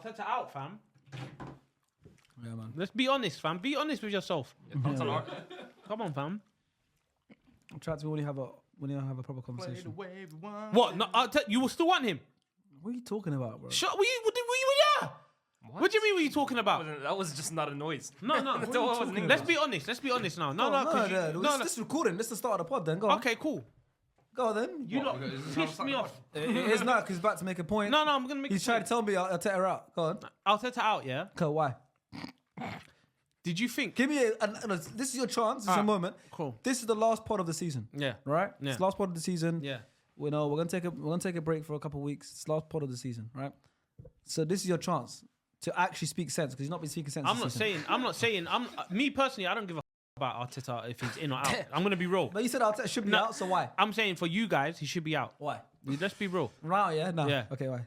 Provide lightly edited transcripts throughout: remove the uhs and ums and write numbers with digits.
Arteta out, fam. Yeah, man. Let's be honest, fam. Be honest with yourself. Come on, fam. I'm trying to have a proper conversation. What? No, you will still want him? What are you talking about, bro? Shut. Were you yeah? What do you mean? What are you talking about? That was just not a noise. No. Let's be honest. Let's be honest now. No. This is recording. This is the start of the pod. Then go on. Okay, cool. Go on then. You lot pissed me off. It is not because he's about to make a point. No, I'm gonna make. He's trying to tell me I'll take her out. Go on. Arteta out, yeah. Okay, why? Did you think? Give me this is your chance. This is your moment. Cool. This is the last pod of the season. Yeah. Right. Yeah. It's the last pod of the season. Yeah. We're gonna take a break for a couple of weeks. It's the last pod of the season, right? So this is your chance to actually speak sense because he's not been speaking sense. I'm not saying. Me personally, I don't give a about Arteta if he's in or out. I'm gonna be real. But you said Arteta should be out, so why? I'm saying for you guys, he should be out. Why? Let's be real. Right? Yeah. No. Yeah. Okay. Why?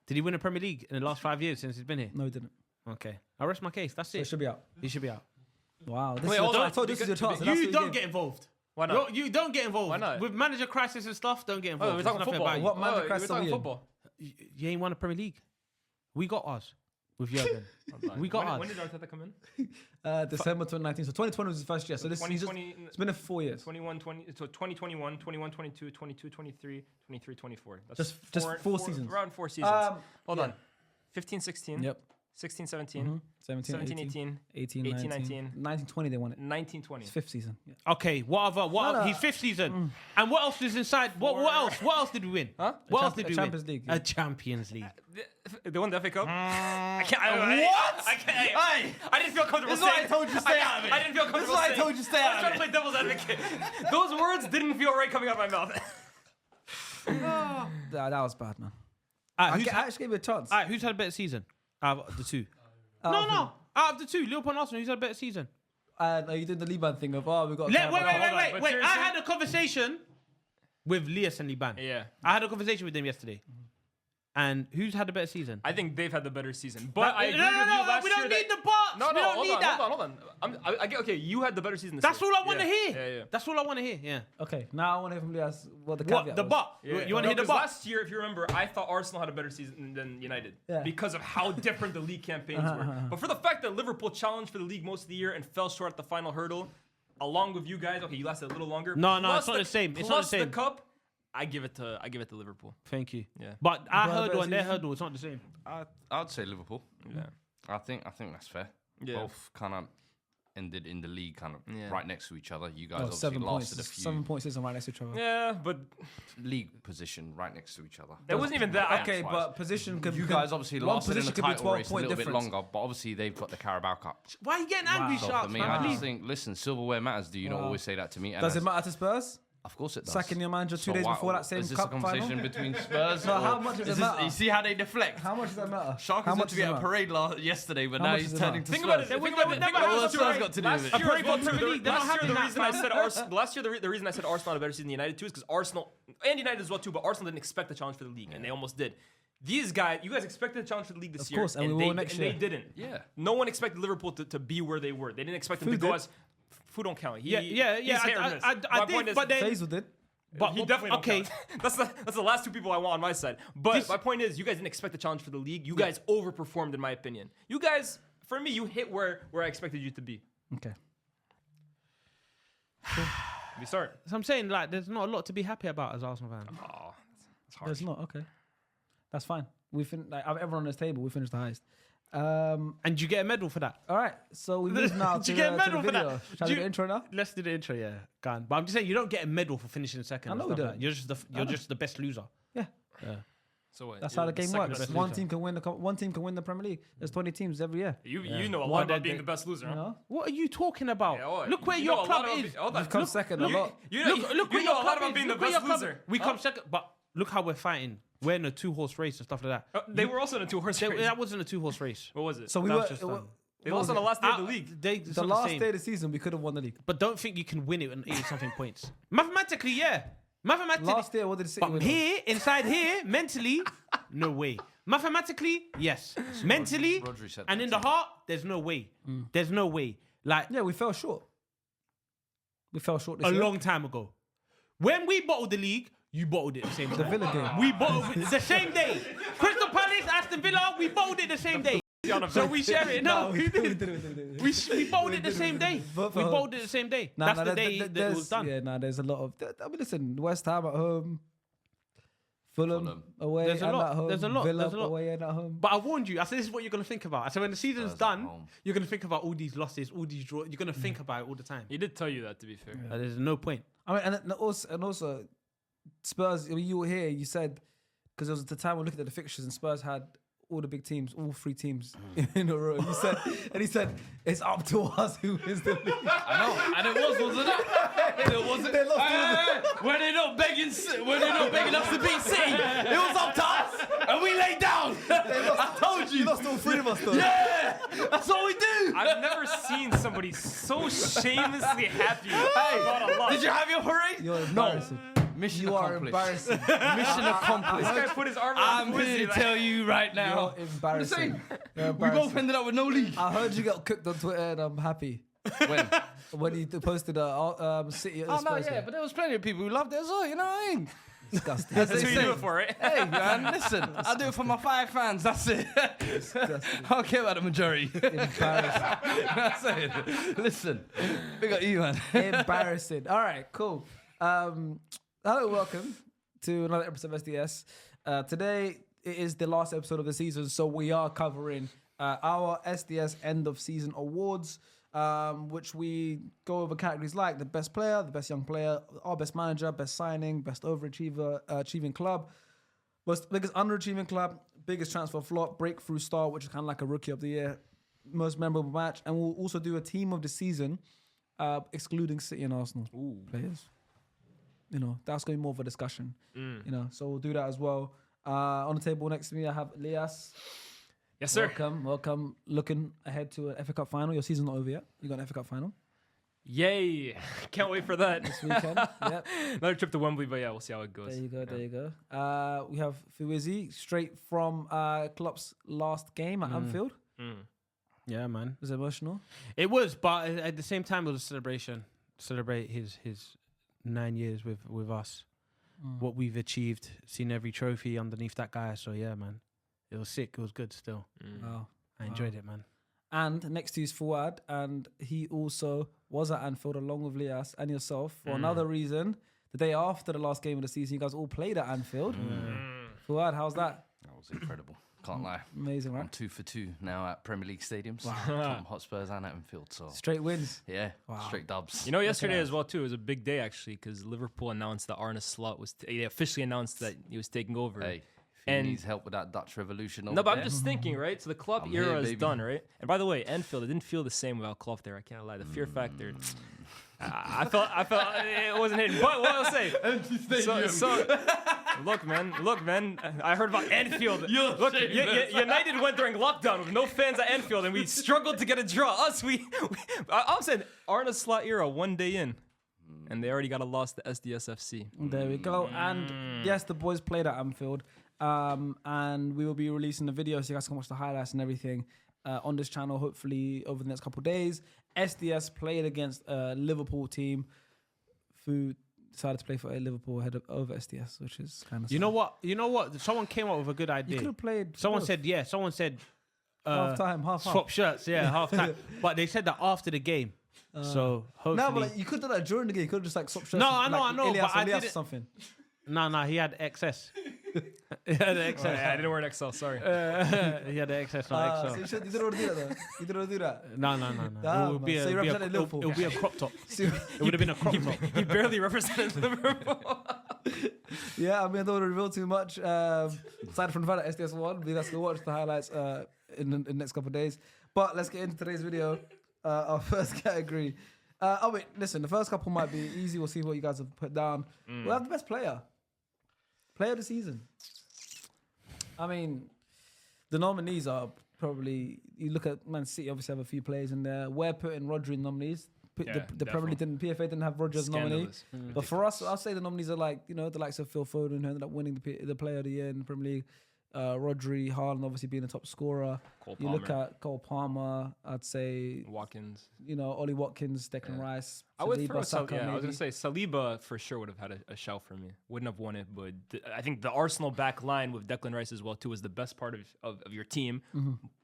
Did he win a Premier League in the last 5 years since he's been here? No, he didn't. Okay, I rest my case. That's So it. he should be out. He should be out. Wow. Wait, hold on. I told you this is your chance. You don't get involved. Why not? You don't get involved. Why not? With manager crisis and stuff, don't get involved. We're There's talking nothing football. about you. What manager crisis we're are we talking in? football. You ain't won a Premier League. We got ours with Jurgen. We got ours. When did Arteta come in? December 2019. So 2020 was his first year. So this he's 2020. it's been there for 4 years. 2021, 22, 23, 24. That's Just four seasons. Around 4 seasons. Hold on. 15, 16. Yep. 16, 17. 17, 18. 18, 18, 19. 19, 20 they won it. 19, 20. It's fifth season. Yeah. Okay, what his fifth season. And what else is inside? What else? What else did we win? Huh? What else did we win? Champions League. A Champions League. They won the FA Cup? I can't. What? I didn't feel comfortable This is why saying I told you stay out of it. I didn't feel comfortable This is why I saying- told you stay I out was of trying to play devil's advocate. Those words didn't feel right coming out of my mouth. That was bad, man. Alright, I actually gave you a chance. who's had a better season out of the two? No. Out of the two, Liverpool and Arsenal, who's had a better season? No, you did the Liban thing of, we got... Wait. But I seriously- had a conversation with Lias and Liban. Yeah. I had a conversation with them yesterday. And who's had a better season? I think they've had the better season. But I agree with you No, last we year don't that- need the box. No, we don't hold need on, that. hold on. I get, okay, you had the better season this That's year. all I want to hear. Yeah. That's all I want to hear. Yeah. Okay, now I want to hear from Lias what the caveat What? The was. buck. Yeah. You want to hear the 'cause buck? last year, if you remember, I thought Arsenal had a better season than United Yeah. because of how different the league campaigns were. But for the fact that Liverpool challenged for the league most of the year and fell short at the final hurdle, along with you guys, okay, you lasted a little longer. No, plus it's not the same. It's not the plus same. the cup, I give it to Liverpool. Thank you. Yeah. But our Well, hurdle and their season. hurdle, it's not the same. I'd say Liverpool. Yeah. I think that's fair. Yeah. Both kind of ended in the league kind of Yeah. right next to each other. You guys Oh, obviously 7 points. lasted a few 7 points isn't right next to each other. Yeah, but league position right next to each other. it wasn't even that. Okay, but position could... You guys obviously one lasted in the position could be title 12 race a point little bit difference. longer, but obviously they've got the Carabao Cup. Why are you getting angry, So Sharks? for me, man? I Please. just think, listen, silverware matters. Do you not always say that to me? And Does it that's- matter to Spurs? Of course it does. Sacking your manager 2 days why- before that same is this cup a conversation final? between Spurs? No, or- how much does it is matter? You see how they deflect? How much does that matter? Shark How was much meant to be does at that a matter? parade yesterday, but How now much he's does it turning matter? to Think Spurs. about it. Think about it. What's Spurs got to do with it? A parade for Premier League. They're not having that, reason I fam. said Arsenal. Last year, the reason I said Arsenal had a better season than United too is because Arsenal and United as well too. But Arsenal didn't expect the challenge for the league, and they almost did. These guys, you guys expected the challenge for the league this year, course, and we will next year. they didn't. Yeah. No one expected Liverpool to be where they were. They didn't expect them to Food go did. as. Food don't count. Yeah. He's hit or miss. I My did, point is, but then... Faisal did. But he definitely don't okay. count. That's the last two people I want on my side. But my point is, you guys didn't expect the challenge for the league. You guys overperformed, in my opinion. You guys, for me, you hit where I expected you to be. Okay. We start. So I'm saying, like, there's not a lot to be happy about as Arsenal fan. Oh, it's hard. There's not. Okay. That's fine. Everyone on this table, we finished the highest. And you get a medal for that. All right. So we move now Did to, you get a to medal the for video. that? Shall Do we you- do the intro now? Let's do the intro, yeah. Go on. But I'm just saying, you don't get a medal for finishing second. I and know stuff we like don't. that. You're just the best loser. Yeah. So what? That's You're how the game second works. best One loser. team can win one team can win the Premier League. There's 20 teams every year. You know a One lot day about being they- the best loser, huh? You know? What are you talking about? Yeah, what? Look where You know your a lot club about is. hold on. You've come second a lot. You Look where know your a lot club about is. being the Look where best your club- loser. We come second, but look how we're fighting. We're in a 2-horse race and stuff like that. They were also in a 2-horse race. That wasn't a 2-horse race. What was it? So we That were was just done. They lost on the last day of the league. It's the not last same. day of the season. We could have won the league. But don't think you can win it in 80-something points. Mathematically, yeah. Mathematically. Last year, what did City But win? here, inside here, mentally, no way. Mathematically, yes. Mentally, Rodri said and that in the too. heart, there's no way. There's no way. Like, Yeah, we fell short. We fell short this a year. long time ago. When we bottled the league, you bottled it the same time. The Villa game. We bottled it the same day. Crystal Palace, Aston Aston Villa, we bowled it the same day. So we share it. No, we did. we bowled it the same day. We bowled it the same day. That's the day that it was done. Yeah, there's a lot of. I mean, listen, West Ham at home, Fulham away, There's a and lot. at home. There's a lot. Villa There's a lot. away and at home. But I warned you. I said this is what you're gonna think about. I said when the season's done, you're gonna think about all these losses, all these draws. You're gonna think about it all the time. He did tell you that, to be fair. There's no point. I mean, and also, Spurs. When you were here, you said because it was the time we looked at the fixtures and Spurs had all the big teams, all 3 teams in a row. He said, it's up to us who wins the league. I know, and it wasn't it? It wasn't. They lost When they're not begging us to beat City, it was up to us, and we laid down. I told you. You lost all 3 of us, though. Yeah, that's what we do. I've never seen somebody so shamelessly happy about a loss. Did you have your parade? You're embarrassing. Mission You are accomplished. embarrassing. Mission accomplished. This guy put his arm around I'm here to tell you right now. You're embarrassing. You're We embarrassing. both ended up with no league. I heard you got cooked on Twitter, and I'm happy When? when you posted City. Oh no, yeah, but there was plenty of people who loved it as well. You know what I mean? Disgusting. That's what you do it for, right? Hey man, listen, I do it for my 5 fans. That's it. I don't care about the majority. Embarrassing. That's it. Listen, we got you, man. Embarrassing. All right, cool. Hello, welcome to another episode of SDS. Today it is the last episode of the season, so we are covering our SDS end of season awards, which we go over categories like the best player, the best young player, our best manager, best signing, best overachiever, achieving club, biggest underachieving club, biggest transfer flop, breakthrough star, which is kind of like a rookie of the year, most memorable match, and we'll also do a team of the season, excluding City and Arsenal players. You know, that's going to be more of a discussion. You know, so we'll do that as well. On the table next to me, I have Elias. Yes, sir. Welcome. Looking ahead to an FA Cup final. Your season's not over yet. You got an FA Cup final Yay. Can't wait for that. this weekend. Yep. Another trip to Wembley, but yeah, we'll see how it goes. There you go. We have Fuizi straight from Klopp's last game at Anfield. Yeah, man. Was it emotional? It was, but at the same time, it was a celebration. Celebrate his 9 years with us. What we've achieved, seen every trophy underneath that guy. So yeah, man, it was sick. It was good still. Wow. I enjoyed it, man. And next to you is Fuad, and he also was at Anfield along with Lias and yourself for another reason. The day after the last game of the season, you guys all played at Anfield. Fuad, how's that? That was incredible. Can't lie. Amazing, right? I'm 2 for 2 now at Premier League stadiums. Tottenham Hotspurs and Anfield. So Straight wins. yeah, straight dubs. You know, yesterday as well too, it was a big day actually because Liverpool announced that Arne Slot was. They officially announced that he was taking over. Hey, if he And- needs help with that Dutch revolution. No, over but I'm there, just thinking, right? So the Klopp I'm era here, is baby. done, right? And by the way, Anfield, it didn't feel the same without Klopp there. I can't lie. The fear factor. I felt it wasn't hitting. But what I'll say. So look, man. I heard about Anfield. Look, United went during lockdown with no fans at Anfield, and we struggled to get a draw. I'm saying Arne Slot era 1 day in, and they already got a loss to SDSFC. There we go. And yes, the boys played at Anfield. And we will be releasing the video so you guys can watch the highlights and everything on this channel, hopefully over the next couple of days. SDS played against a Liverpool team who decided to play for Liverpool over SDS, which is kind of You know what? Someone came up with a good You idea. could have played. Someone both. said, Someone said half time, half. swap shirts. Yeah, half time. But they said that after the game. So hopefully. No, but like, you could do that during the game. You could have just like swapped shirts. No, I know, Elias but I or Elias or didn't- something. No, he had XS. He had the XS. Yeah, I didn't wear an XL. Sorry. He had the XS, not So XL. you didn't want to do that though. You didn't want to do that. No. Damn, It would be man. So you represented Liverpool. It would be a crop top. So- It would have been a crop top. He barely represented Liverpool. Yeah, I mean, I don't want to reveal too much. Aside from the fact that SDS won, we guys can watch the highlights in the next couple of days. But let's get into today's video. Our first category. Wait, listen, the first couple might be easy. We'll see what you guys have put down. We'll have the best player. Player of the season. I mean, the nominees are probably, you look at Man City, obviously have a few players in there. We're putting Rodri in nominees. The Premier League PFA didn't have Rodri as a nominee. But for us, I'll say the nominees are like, you know, the likes of Phil Foden who ended up winning the player of the year in the Premier League. Rodri, Haaland obviously being the top scorer. Cole You look Palmer. at Cole Palmer, I'd say, Watkins. Ollie Watkins, Declan Rice, I would Saliba, throw Saka, I was maybe. gonna say Saliba for sure would have had a shout for me. Wouldn't have won it, but I think the Arsenal back line with Declan Rice as well too is the best part of your team.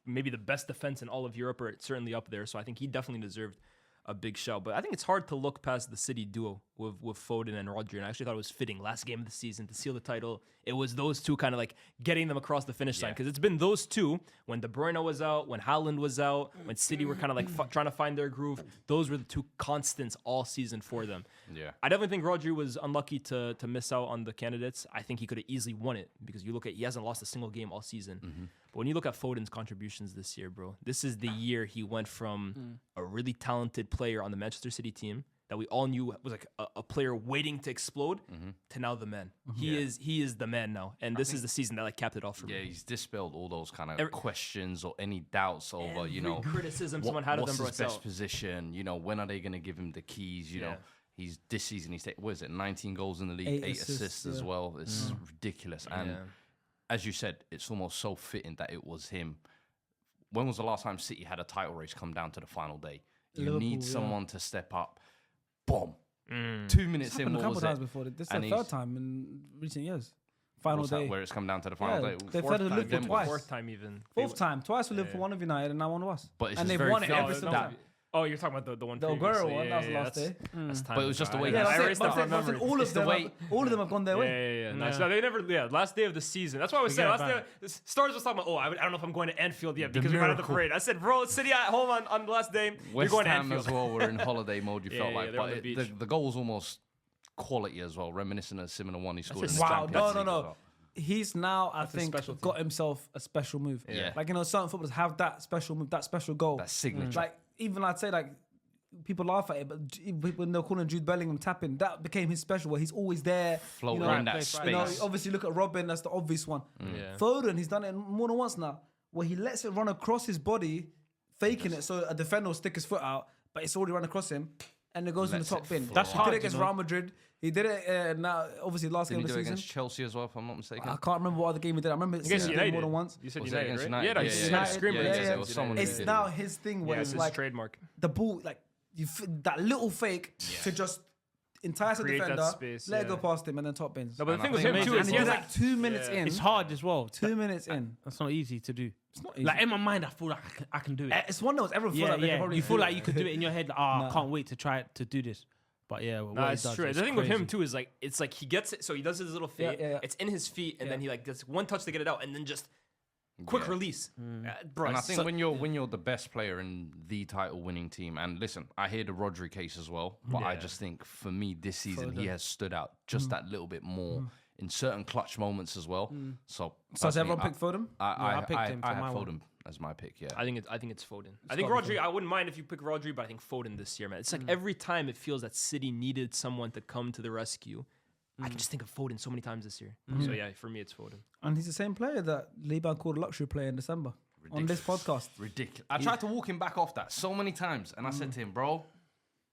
Maybe the best defense in all of Europe, or certainly up there. So I think he definitely deserved a big shout. But I think it's hard to look past the City duo with Foden and Rodri. And I actually thought it was fitting last game of the season to seal the title. It was those two kind of like getting them across the finish line, because it's been those two when De Bruyne was out, when Haaland was out, when City were kind of like trying to find their groove. Those were the two constants all season for them. Yeah. I definitely think Rodri was unlucky to miss out on the candidates. I think he could have easily won it, because you look at, he hasn't lost a single game all season. But when you look at Foden's contributions this year, bro, this is the year he went from a really talented player on the Manchester City team that we all knew was like a player waiting to explode to now the man. He is the man now. And this is the season that like capped it off for Yeah, me. he's dispelled all those kind of questions or any doubts over, criticism someone had of them, what's bro. his best position? When are they going to give him the keys? You know, he's this season he's what is it? 19 goals in the league, 8 assists as well. It's ridiculous. And as you said, it's almost so fitting that it was him. When was the last time City had a title race come down to the final day? You Liverpool, need someone to step up. Boom. 2 minutes It's in, happened a what couple was times it? before. This is And the he's- third time in recent years. Final What's that, day. where it's come down to the final Yeah, day. they've Fourth had a time, Liverpool then twice. Fourth time even. Fourth time. Twice for Liverpool, one of United, and now one of us. But it's and just they've very won it fitting every that- single time. Oh, you're talking about the one The previously. Aguero one, that was the last day. That's time But it was just the ago. way Yeah, he that's I it. erased But that I'm from saying memory. all It's of the them, way- all of them have gone their way. Yeah. Nice. No, they never. Yeah, last day of the season. That's why I was saying. Forget Last day, Stars was talking about. I don't know if I'm going to Anfield yet because we might have the miracle. parade. I said, bro, City at home on the last day. You're West going to Ham Anfield. as well were in holiday mode, you felt like. they're on But the beach. the goal was almost quality as well, reminiscent of a similar one he scored in his the Wow, Champions no. League as well. He's now, I his think, specialty. got himself a special move. Yeah. Like, certain footballers have that special move, that special goal. That signature. Like, even I'd say, like, people laugh at it, but when they're calling Jude Bellingham tapping, that became his special, where he's always there. Floating in that space. Obviously, look at Robin, that's the obvious one. Yeah. Foden, he's done it more than once now, where he lets it run across his body, faking it so a defender will stick his foot out, but it's already run across him, and it goes in the Lets top it bin. fly. That's That's he did hard, it against you know. Real Madrid. He did it now, obviously, last Did game he of do the it season. against Chelsea as well, if I'm not mistaken? I can't remember what other game he did. I remember Against seeing him United. more than once. You said Was it United, against right? United? Yeah, no, Yeah, he yeah, had yeah. a screamer Yeah, against yeah, it. it was someone who It's did now it. his thing Yeah, where it's it's his like trademark. the ball, like that little fake to just entice a Create that defender, space, let it yeah. go past him, and then top bins. No, but And the thing I with think him too amazing. is And he he has was like like 2 minutes in. It's hard as well. 2 minutes in. That's not easy to do. It's not easy. Like in my mind, I feel like I can do it. It's one of those everyone feels Yeah, like they can yeah. probably You feel do like it. you could do it in your head. Like, I can't wait to try to do this. But yeah, what No, he it's does true. is The thing with him crazy. too is like it's like he gets it, so he does his little fade. Yeah. It's in his feet, and Yeah. then he like does one touch to get it out, and then just quick release. Bro, And I it's think so- when you're the best player in the title winning team, and listen, I hear the Rodri case as well, but I just think for me this season he has stood out just that little bit more in certain clutch moments as well. So So has everyone personally, picked Foden? I picked him for I my have one. Foden as my pick. Yeah, I think it's Foden. I think gotta be Rodri. I wouldn't mind if you pick Rodri, but I think Foden this year, man. It's like every time it feels that City needed someone to come to the rescue. I can just think of Foden so many times this year. So yeah, for me it's Foden. And he's the same player that Liban called a luxury player in December on this podcast. ridiculous. I tried to walk him back off that so many times, and I said to him, bro,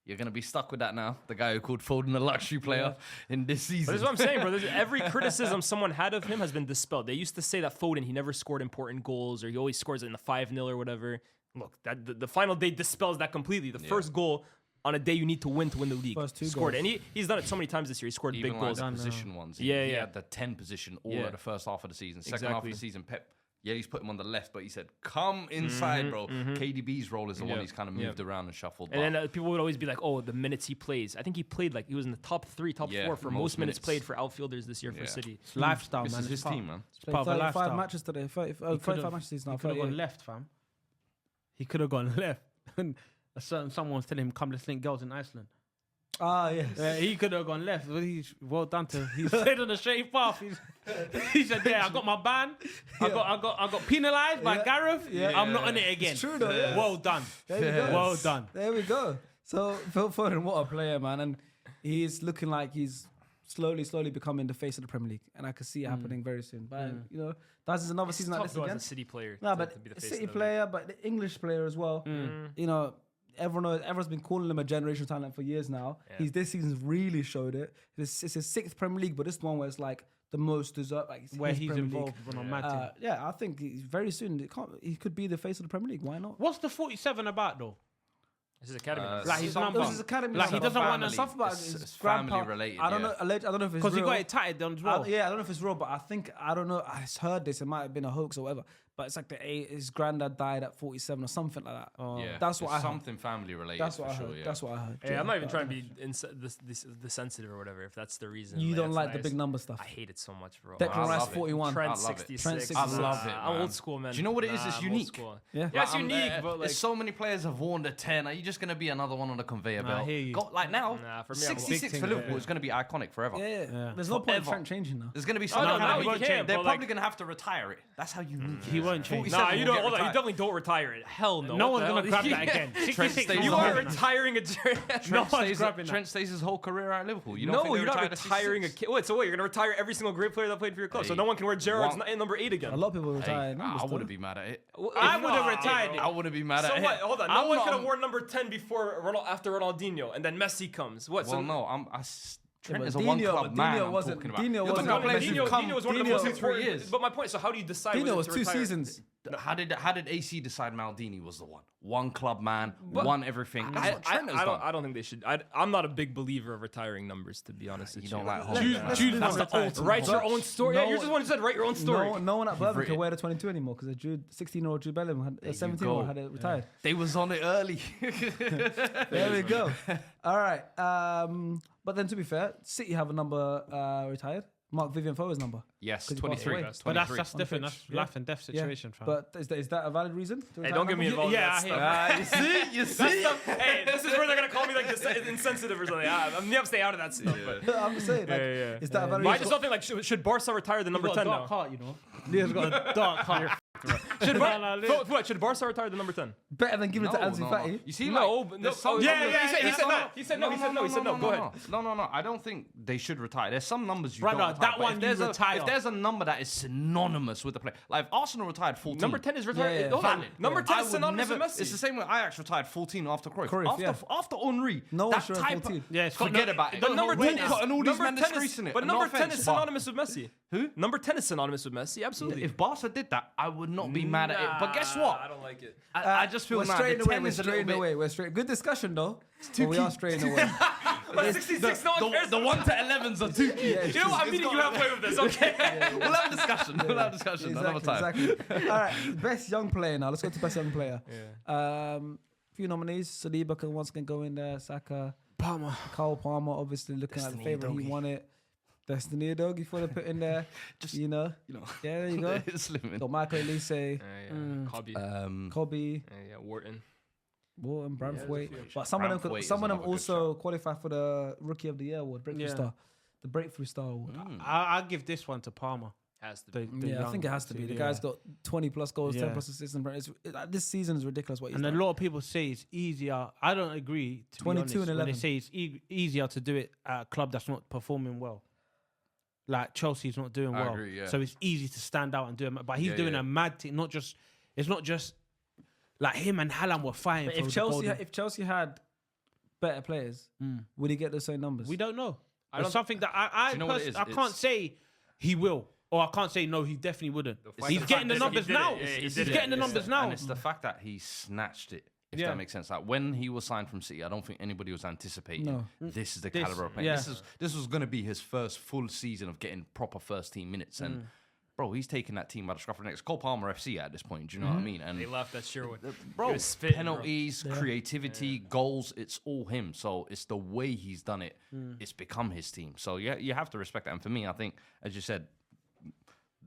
you're gonna be stuck with that now. The guy who called Foden a luxury player in this But season. this is what I'm saying, bro. Every criticism someone had of him has been dispelled. They used to say that Foden, he never scored important goals, or he always scores in the 5-0 or whatever. Look, that the final day dispels that completely. The first goal on a day you need to win the league. First two scored, goals. and he's done it so many times this year. He scored Even big like goals. the position ones. Yeah, He yeah. had the 10 position all Yeah. of the first half of the season. Second half of Exactly. the season, Pep, he's put him on the left, but he said, come inside, bro. KDB's role is the one Yeah. he's kind of moved around and shuffled. And then people would always be like, "Oh, the minutes he plays." I think he played like he was in the top 3, top 4 for most minutes played for outfielders this year for City. It's lifestyle, this man. is It's his part- team, man. It's part of a 35 lifestyle. matches today. 35 matches this now. He could have gone 38. left, fam. He could have gone left. Someone was telling him, "Come, let's link girls in Iceland." Ah, yes. He could have gone left. But he's well done to. He stayed on the straight path. He said, "Yeah, I got my ban. I got penalised by Gareth. I'm not on it again." It's true though. Yeah. Well done. There we go. Well done. There we go. So Phil Foden, what a player, man, and he's looking like he's slowly becoming the face of the Premier League, and I can see it happening very soon. But that's another season like Tough this though again. as a City player. No, to but be the a face City of the player, but the English player as well. everyone's been calling him a generational talent for years now. Yeah. This season's really showed it. It's his 6th Premier League, but this one where it's like the most deserved, like Where his he's Premier involved League. on a mad team. Yeah, I think very soon he could be the face of the Premier League. Why not? What's the 47 about though? This is academy. Like his Some- number. It was his academy. Like, he number. doesn't want to Stuff about It's his family grandpa. related, I don't yeah. know. I don't know if it's Because he real. got it tatted down as well. I don't know if it's real, but I don't know. I heard this. It might have been a hoax or whatever. But it's like his granddad died at 47 or something like that. Yeah, That's what it's I heard. something family related. That's what for I sure, heard. yeah. That's what I heard. Hey, I'm not even But trying to be the sensitive or whatever. If that's the reason, You like, don't that's like the nice. big number stuff. I hate it so much, bro. Declan I Rice love it. 41. Trent I love it. 66. Trent 66. I love it, I'm man. old school, man. Do you know what it is? It's I'm unique. old school. Yeah. Yeah, it's Like, unique, but like, there's so many players have worn the 10. Are you just going to be another one on the conveyor Nah, I belt? hear you. Like now, Nah, for me, I'm a big 66 thing, for Liverpool yeah. is going to be iconic forever. Yeah. There's no point in Forever. Trent changing now. There's going to be no, some. no, kind he of- won't can't, change. They're but, probably like, going to have to retire it. That's how unique. He won't change. 47 Nah, you will don't. get Hold on, you retired. definitely don't retire it. Hell no. No What one's the gonna hell? grab Yeah. that again. Trent 66 stays You is are long. retiring a. No one's grabbing that. Trent stays his whole career at Liverpool. You don't No, think they you're not retired at retiring a 66? kid. Wait, so what? You're gonna retire every single great player that played for your club, so Hey, no one can wear Gerrard's one- number 8 again. A lot of people retire. Hey, numbers I still. wouldn't be mad at it. I would have retired it. I wouldn't be mad So at it. what? Hold on. No I'm one not- could have worn number 10 before after Ronaldinho, and then Messi comes. What? Well, so no, Trent but is a Dino- one-club but man. Dino I'm wasn't- talking about. Dino You're talking wasn't- about No, players Dino, who've come Dino was one of the Dino most in 3 important. years. But my point. So how do you decide? Dino whether was to 2 retire? seasons. How did AC decide Maldini was the one? One club man, won everything. That's what Trent has done. I don't think they should. I'm not a big believer of retiring numbers, to be honest. You with don't you. like home. Let's man. move that's on. the ultimate. Write your own story. Yeah, No you're just the one who said write your own story. No one at Birmingham written can wear the 22 anymore because 16-year-old Jude Bellingham had you 17-year-old go. had it retired. They was on it early. There we go. All right. But then to be fair, City have a number retired. Mark Vivian Foe's number. Yes, 'Cause he passed 23. away. But 23. that's different. On the That's pitch. life and death situation, fam. But is that a valid reason? To Hey, retire don't get me number? involved. Yeah, in that I stuff. You see? Hey, this is where they're gonna call me like insensitive or something. I'm never stay out of that stuff. But I'm just saying. Like, yeah. Is that a valid But I reason? just don't think like should Barca retire the number 10 now? heart, you know. Leah's got a dark heart. Should Leah. what? Should Barca retire the number 10? Better than giving it to Ansu Fati. You see, No, like, but there's some yeah, numbers- yeah. He said no. He said no. He said no. Go ahead. No. I don't think they should retire. There's some numbers you Brother, don't retire. that but one if you there's retire. If there's a number that is synonymous with the play, like if Arsenal retired 14. Number 10 is retired. Yeah, Hold on. valid. Number 10 I is would synonymous never- with Messi. It's the same way Ajax retired 14 after Cruyff. Cruyff, After Henry. No one that should have type 14. of, Yeah, it's forget about it. But number 10 is and all these number men 10 is- disgracing it. But No number 10 offense, is but- synonymous with Messi. Who? Number 10 is synonymous with Messi. Absolutely. If Barca did that, I would not be mad at it. But guess what? I don't like it. I just feel we're now straying the away. 10 We're is a little straying bit. away. We're straight. Good discussion though. But we are straying away. But 66, no one cares. The 1 to 11s are too key. You know what? I'm meeting you halfway with this, okay? We'll have a discussion. We'll have a discussion another time. Exactly. All right. Best young player now. Let's go to best young player. Few nominees. Saliba can once again go in there. Saka. Palmer. Cole Palmer, obviously looking at the Destiny favourite. He doggy. won it. Destiny doggy for the put in there. Just, you know. Yeah, there you go. It's limited. Got Michael Elise, Cobby. Kobe, Wharton. Walton, Branthwaite. few. But some of them, Branthwaite is some of them another good also qualify for the Rookie of the Year award, Breakthrough Yeah. Star, the Breakthrough Star award. I'll give this one to Palmer. Has to be. The Yeah, I think it young has to be. The yeah. guy's got 20 plus goals, 10 Yeah. plus assists. And this season is ridiculous what he's And a done. lot of people say it's easier. I don't agree. To 22 be honest, and when they 11. say it's easier to do it at a club that's not performing well. Like Chelsea's not doing I well, agree, yeah. so it's easy to stand out and do it. But he's Yeah, doing yeah. a mad thing. It's not just like him and Haaland were fighting But for if the Chelsea, golden. if Chelsea had better players, would he get the same numbers? We don't know. don't- It's something that I Do you know what it is? I can't It's- say he will, or I can't say no, he definitely wouldn't. He's getting the he numbers did now. it. Yeah, he He's did it. getting the It's numbers the- now. And it's the fact that he snatched it, if Yeah. that makes sense. Like when he was signed from City, I don't think anybody was anticipating No. this is the This- caliber of play. yeah. This was going to be his first full season of getting proper first team minutes. And bro, he's taking that team by the scruff of the neck. It's Cole Palmer FC at this point. Do you know what I mean? And They left that Sherwood. bro, He was spitting, bro. penalties, creativity, goals, it's all him. So it's the way he's done it. It's become his team. So yeah, you have to respect that. And for me, I think, as you said,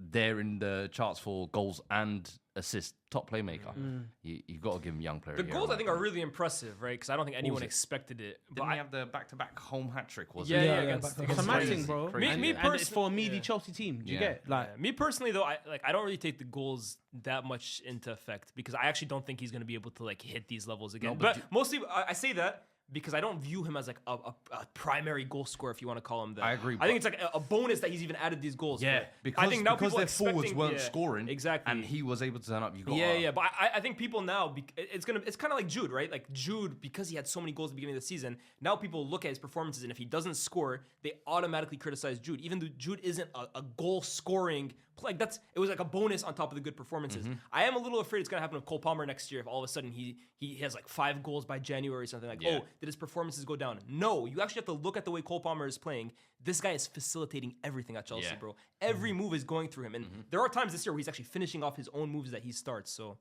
they're in the charts for goals and assists, top playmaker. You've got to give him young player. The of the year, goals I right? think are really impressive, right? Because I don't think anyone it? expected it. But Didn't I, he have the back-to-back home hat trick? Was yeah, it? yeah, Yeah, against, yeah, It's a against mad Crazy. thing, bro. Crazy. Me And it's personally, for a meaty Chelsea team. Do you Yeah. get like? me personally though, I don't really take the goals that much into effect because I actually don't think he's going to be able to like hit these levels again. but but mostly I say that because I don't view him as like a primary goal scorer, if you want to call him that. I agree, I think it's like a bonus that he's even added these goals. Yeah, but because, I think now because people their forwards expecting- weren't yeah, scoring, exactly, and he was able to turn up. You got yeah. But I think people now, it's kind of like Jude, right? Like Jude, because he had so many goals at the beginning of the season, now people look at his performances, and if he doesn't score, they automatically criticize Jude, even though Jude isn't a goal scoring. Like it was like a bonus on top of the good performances. I am a little afraid it's gonna happen with Cole Palmer next year if all of a sudden he has like 5 goals by January or something like. Oh, did his performances go down? No, you actually have to look at the way Cole Palmer is playing. This guy is facilitating everything at Chelsea, bro. Every move is going through him, and there are times this year where he's actually finishing off his own moves that he starts. So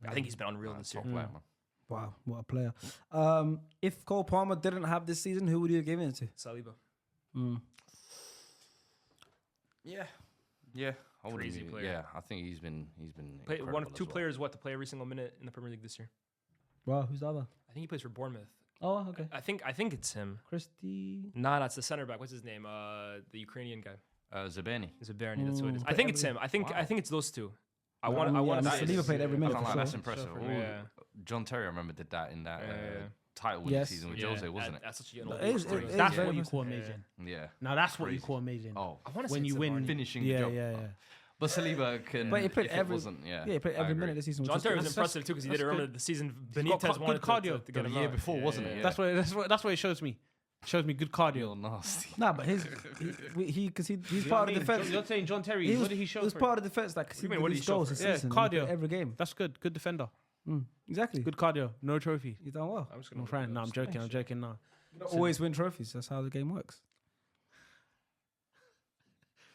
I think he's been unreal this year. Wow, what a player. If Cole Palmer didn't have this season, who would you have given it to? Saliba. Yeah, I wouldn't Crazy even- player. Yeah, I think he's been Play, one of incredible two as well. players to play every single minute in the Premier League this year. Wow, who's the other? I think he plays for Bournemouth. Oh, okay. I think it's him. Christy. Nah, that's the center back. What's his name? The Ukrainian guy. Zabani. Is it Bernie? That's what it is. I Play think it's every- him. I think it's those two. I Yeah, want. I want. yeah, Saliba played every minute. I can't for lie, that's sure. impressive. Sure, Ooh, yeah. John Terry, I remember, did that in that Yeah. title winning Yes. season with Yeah, Jose, wasn't it? That's such a It is- it is That's very what you impressive. call amazing. Yeah. Now that's what you Crazy. call amazing. Oh, I want to when you win, finishing yeah, the job. yeah. But Saliba can. But he played if it every. wasn't, yeah, he played I every agree. minute this season. John which is Terry good. was impressive too because he did it. that's Remember good. the season got Benitez good wanted cardio. to get The him year out. before, wasn't it? Yeah. That's what it shows me. Shows me good cardio. Real nasty. Nah, but he's You know part what of I the mean? defense. You're saying John Terry. He was, what did he show? He was for part it? of the defense. Like, do you mean, what did he show goals for this it? Yeah, season. cardio. He played every game. That's good. Good defender. Exactly. Good cardio. No trophy. He's done well. I'm just I'm gonna. trying. No, I'm joking. I'm joking. No. You don't always win trophies. That's how the game works.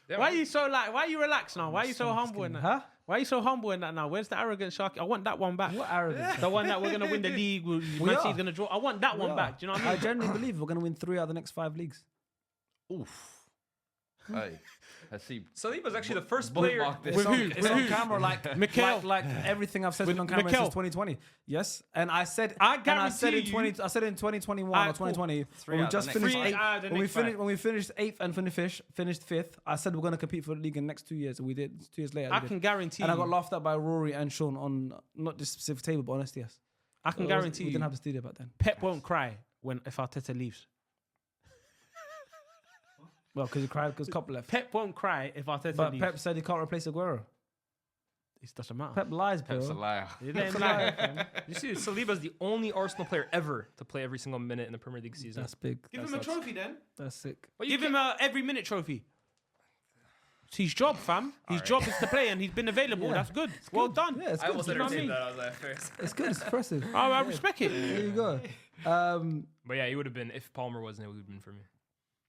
Yeah, Why are you so like? Why are you relaxed now? Why are you so humble in that? Huh? Why are you so humble in that now? Where's the arrogant Sharky? I want that one back. What arrogance? The one that we're gonna win the league. Man are. City's gonna draw. I want that one back. Do you know what I I mean? genuinely believe we're going to win 3 out of the next 5 leagues. Oof. Hey, let's see. Saliba's actually the first Bookmark player. this. With who? It's on camera, like Mikel. like everything I've said With on camera Mikel. since 2020. Yes, and I said, I and I said in guarantee 20, I said in 2021 or Alright, cool. 2020 when out we of just the finished next 8th. out of the When we next finished, five. when we finished 8th and finished 5th, I said we're going to compete for the league in the next 2 years, and we did. 2 years later, I we did. can guarantee. And I got laughed at by Rory and Sean on not this specific table, but on SDS. I can So guarantee we you. didn't have the studio back then. Pep won't cry if Arteta leaves. Well, because he cried because Klopp left. Pep won't cry if Arteta But leaves. Pep said he can't replace Aguero. It doesn't matter. Pep lies, bro. Pep's a liar. It ain't Pep's a lie. liar, fam. You see, Saliba's the only Arsenal player ever to play every single minute in the Premier League season. That's big. Give That's, him a trophy then. that's sick. But you Give him a every minute trophy. It's his job, fam. His job is to play, and he's been available. Yeah. That's good. Well done. Yeah, it's I good. almost You know what I entertained mean? that. I was like, first. It's good. It's impressive. I respect it. There you go. But yeah, he would have been if Palmer wasn't. It would have been for me.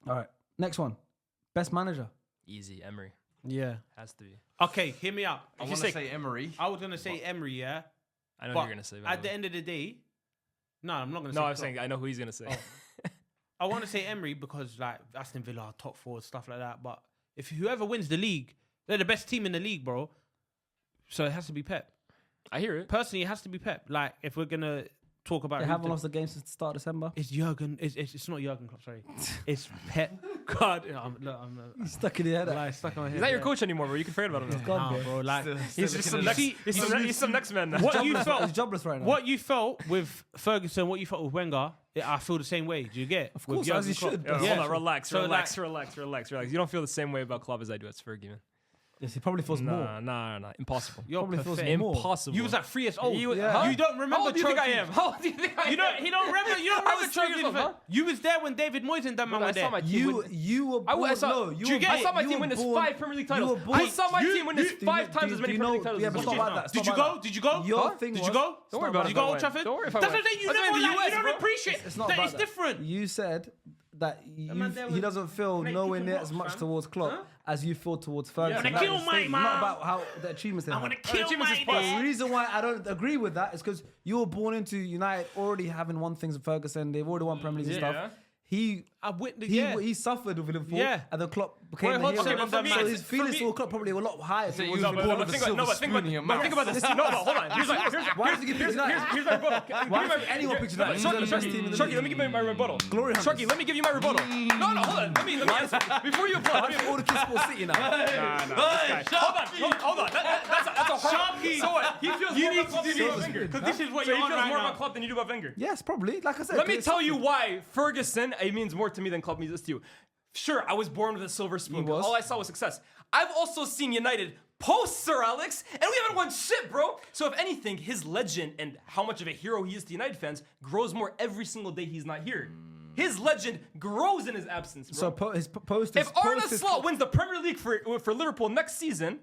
All right. Next one. Best manager. Easy, Emery Yeah. has to be. Okay, hear me out. I If you want to say Emery. I was gonna say Emery, yeah. I know But what you're gonna say. by At the the way. end of the day, no, I'm not gonna. No, say I'm Klopp. saying I know who he's gonna say. I want to say Emery because like Aston Villa are top 4 stuff like that. But if whoever wins the league, they're the best team in the league, bro. So it has to be Pep. I hear it. Personally, it has to be Pep. Like if we're gonna talk about, They who haven't the- lost the game since the start of December. It's Jurgen. It's not Jurgen Klopp. Sorry, it's Pep. God, I'm He's stuck in the head. like stuck in my head. He's not your yeah. coach anymore, bro. You can forget about him. now. gone, Nah, bro. bro. Like He's just some You next. see- He's some next man now. what you He's felt. jobless right now. What you felt with Ferguson, what you felt with Wenger, I feel the same way. Do you get? Of course, With as you Jurgen Klopp. should. Yo, Yeah. hold on, relax, So, relax. You don't feel the same way about Klopp as I do. That's Fergie, man. Yes, he probably feels more. Nah. Impossible. You're Probably feels pathetic. more. Impossible. You was at 3 years old. You- Yeah. huh? You don't remember How old do you think I trophies. am? How old do you think I am? You don't. He don't remember. You don't I remember was 3 years trophies. old, huh? You was there when David Moyes and that man I were saw there. my team win. You were born. I saw, no, do you get I saw my you team were win this born- 5 Premier League you titles. were born- I saw my you- team win this do you- 5 times as do many you Premier know- League titles. yeah, as but me. it's not like that. It's Did not you like go? that. Did you go? Your Huh? thing Did was- you go? Don't worry about Did it you go if I Old win. Trafford? Don't worry if I That's win. what I'm saying. You I was never in the like. US, You don't bro. appreciate. It's not That about is that. different. You said that man there he was doesn't feel playing nowhere kicking near rocks, as much fam. towards Klopp Huh? as you feel towards Ferguson. I wanna That kill is the my statement, mom. Not about how the achievements they I have. want to kill achievements my is The dad. reason why I don't agree with that is because you were born into United already having won things with Ferguson. They've already won Premier League and Yeah. stuff. He I witnessed. He suffered with Liverpool. Yeah. And then Klopp became Roy the hero. Hodgson and them So man. his feelings for Klopp probably were a lot higher. So than he what was was born recorded. with a think silver about spoon in your mouth. think about this. No, hold on. Here's Why does he give here's my rebuttal. Why does anyone picture that? Sharky, He's the best team in the Sharky, league. let me give you my rebuttal. Glory Sharky, hunters. let me give you my rebuttal. No, hold on. Let me answer. Before you apply. Why all the kids Sport City now? Hold on. That's a hard. Sharky. So what? He feels more about Klopp than you do about Wenger. Because this is what So you're he on feels right more now. about Klopp than you do about Wenger. Yes, probably. Like I said. Let me tell you why Ferguson means more to me than Klopp means to you. Sure, I was born with a silver spoon. was. All I saw was success. I've also seen United post Sir Alex, and we haven't won shit, bro. So if anything, his legend and how much of a hero he is to United fans grows more every single day he's not here. His legend grows in his absence, bro. So his post. If Arne Slot wins the Premier League for Liverpool next season,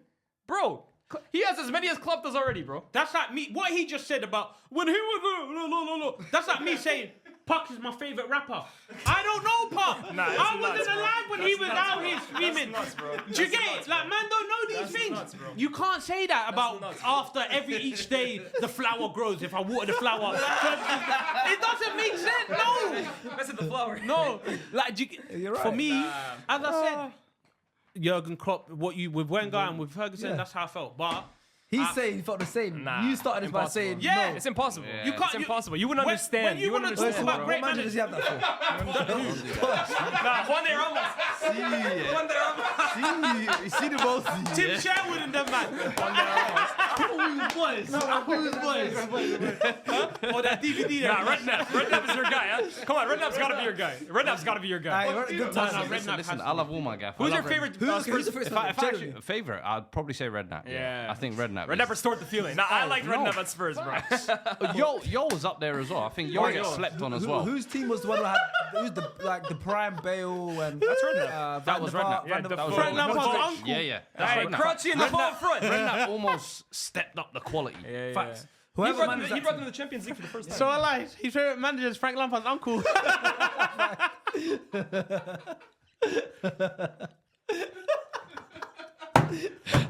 bro, he has as many as Klopp does already, bro. That's like me. What he just said about when he was. That's like me saying Puck is my favorite rapper. I don't know Puck. Nah, I wasn't alive when he was out here screaming. nuts, bro. Do you get it? Like, man don't know these things. nuts, bro. You can't say that about nuts, bro. after each day the flower grows. If I water the flower, it doesn't make sense. No, I said the flower. no. Like, You're for right. me, as I said, Jurgen Klopp, with Wenger and with Ferguson, Yeah. that's how I felt. But He's saying he felt the same. Nah, You started this by impossible. saying Yeah. no. It's impossible. Yeah. You can't. It's impossible. You wouldn't understand. when you wanna wouldn't talk understand, about bro. great What manager does he have that for? Nah, Juan de Ramos. Juan de Ramos. You see the both. Tim Sherwood and them man. Boys. Or that DVD there. Nah, Redknapp is your guy, huh? Come on, Redknapp's gotta be your guy. Redknapp's gotta be your guy. Aye, good time. Listen, I love all my gaff. Who's your favorite Who's the Spurs? first If I one? actually favorite, I'd probably say Redknapp. Yeah. I think Redknapp. Redknapp restored the feeling. Nah, I like Redknapp at Spurs, bro. Yo was up there as well. I think Yo gets slept on as well. Whose team was the one who had who's the prime Bale and That's Redknapp. That was Redknapp. Yeah, that was Frank Redknapp. Lampard's Redknapp. uncle. Yeah. That's Hey, Redknapp. Crouchy in the ball front. Redknapp almost stepped up the quality. Facts. He Whoever brought managed them that to the Champions League for the first time. So I lied. His favorite manager is Frank Lampard's uncle.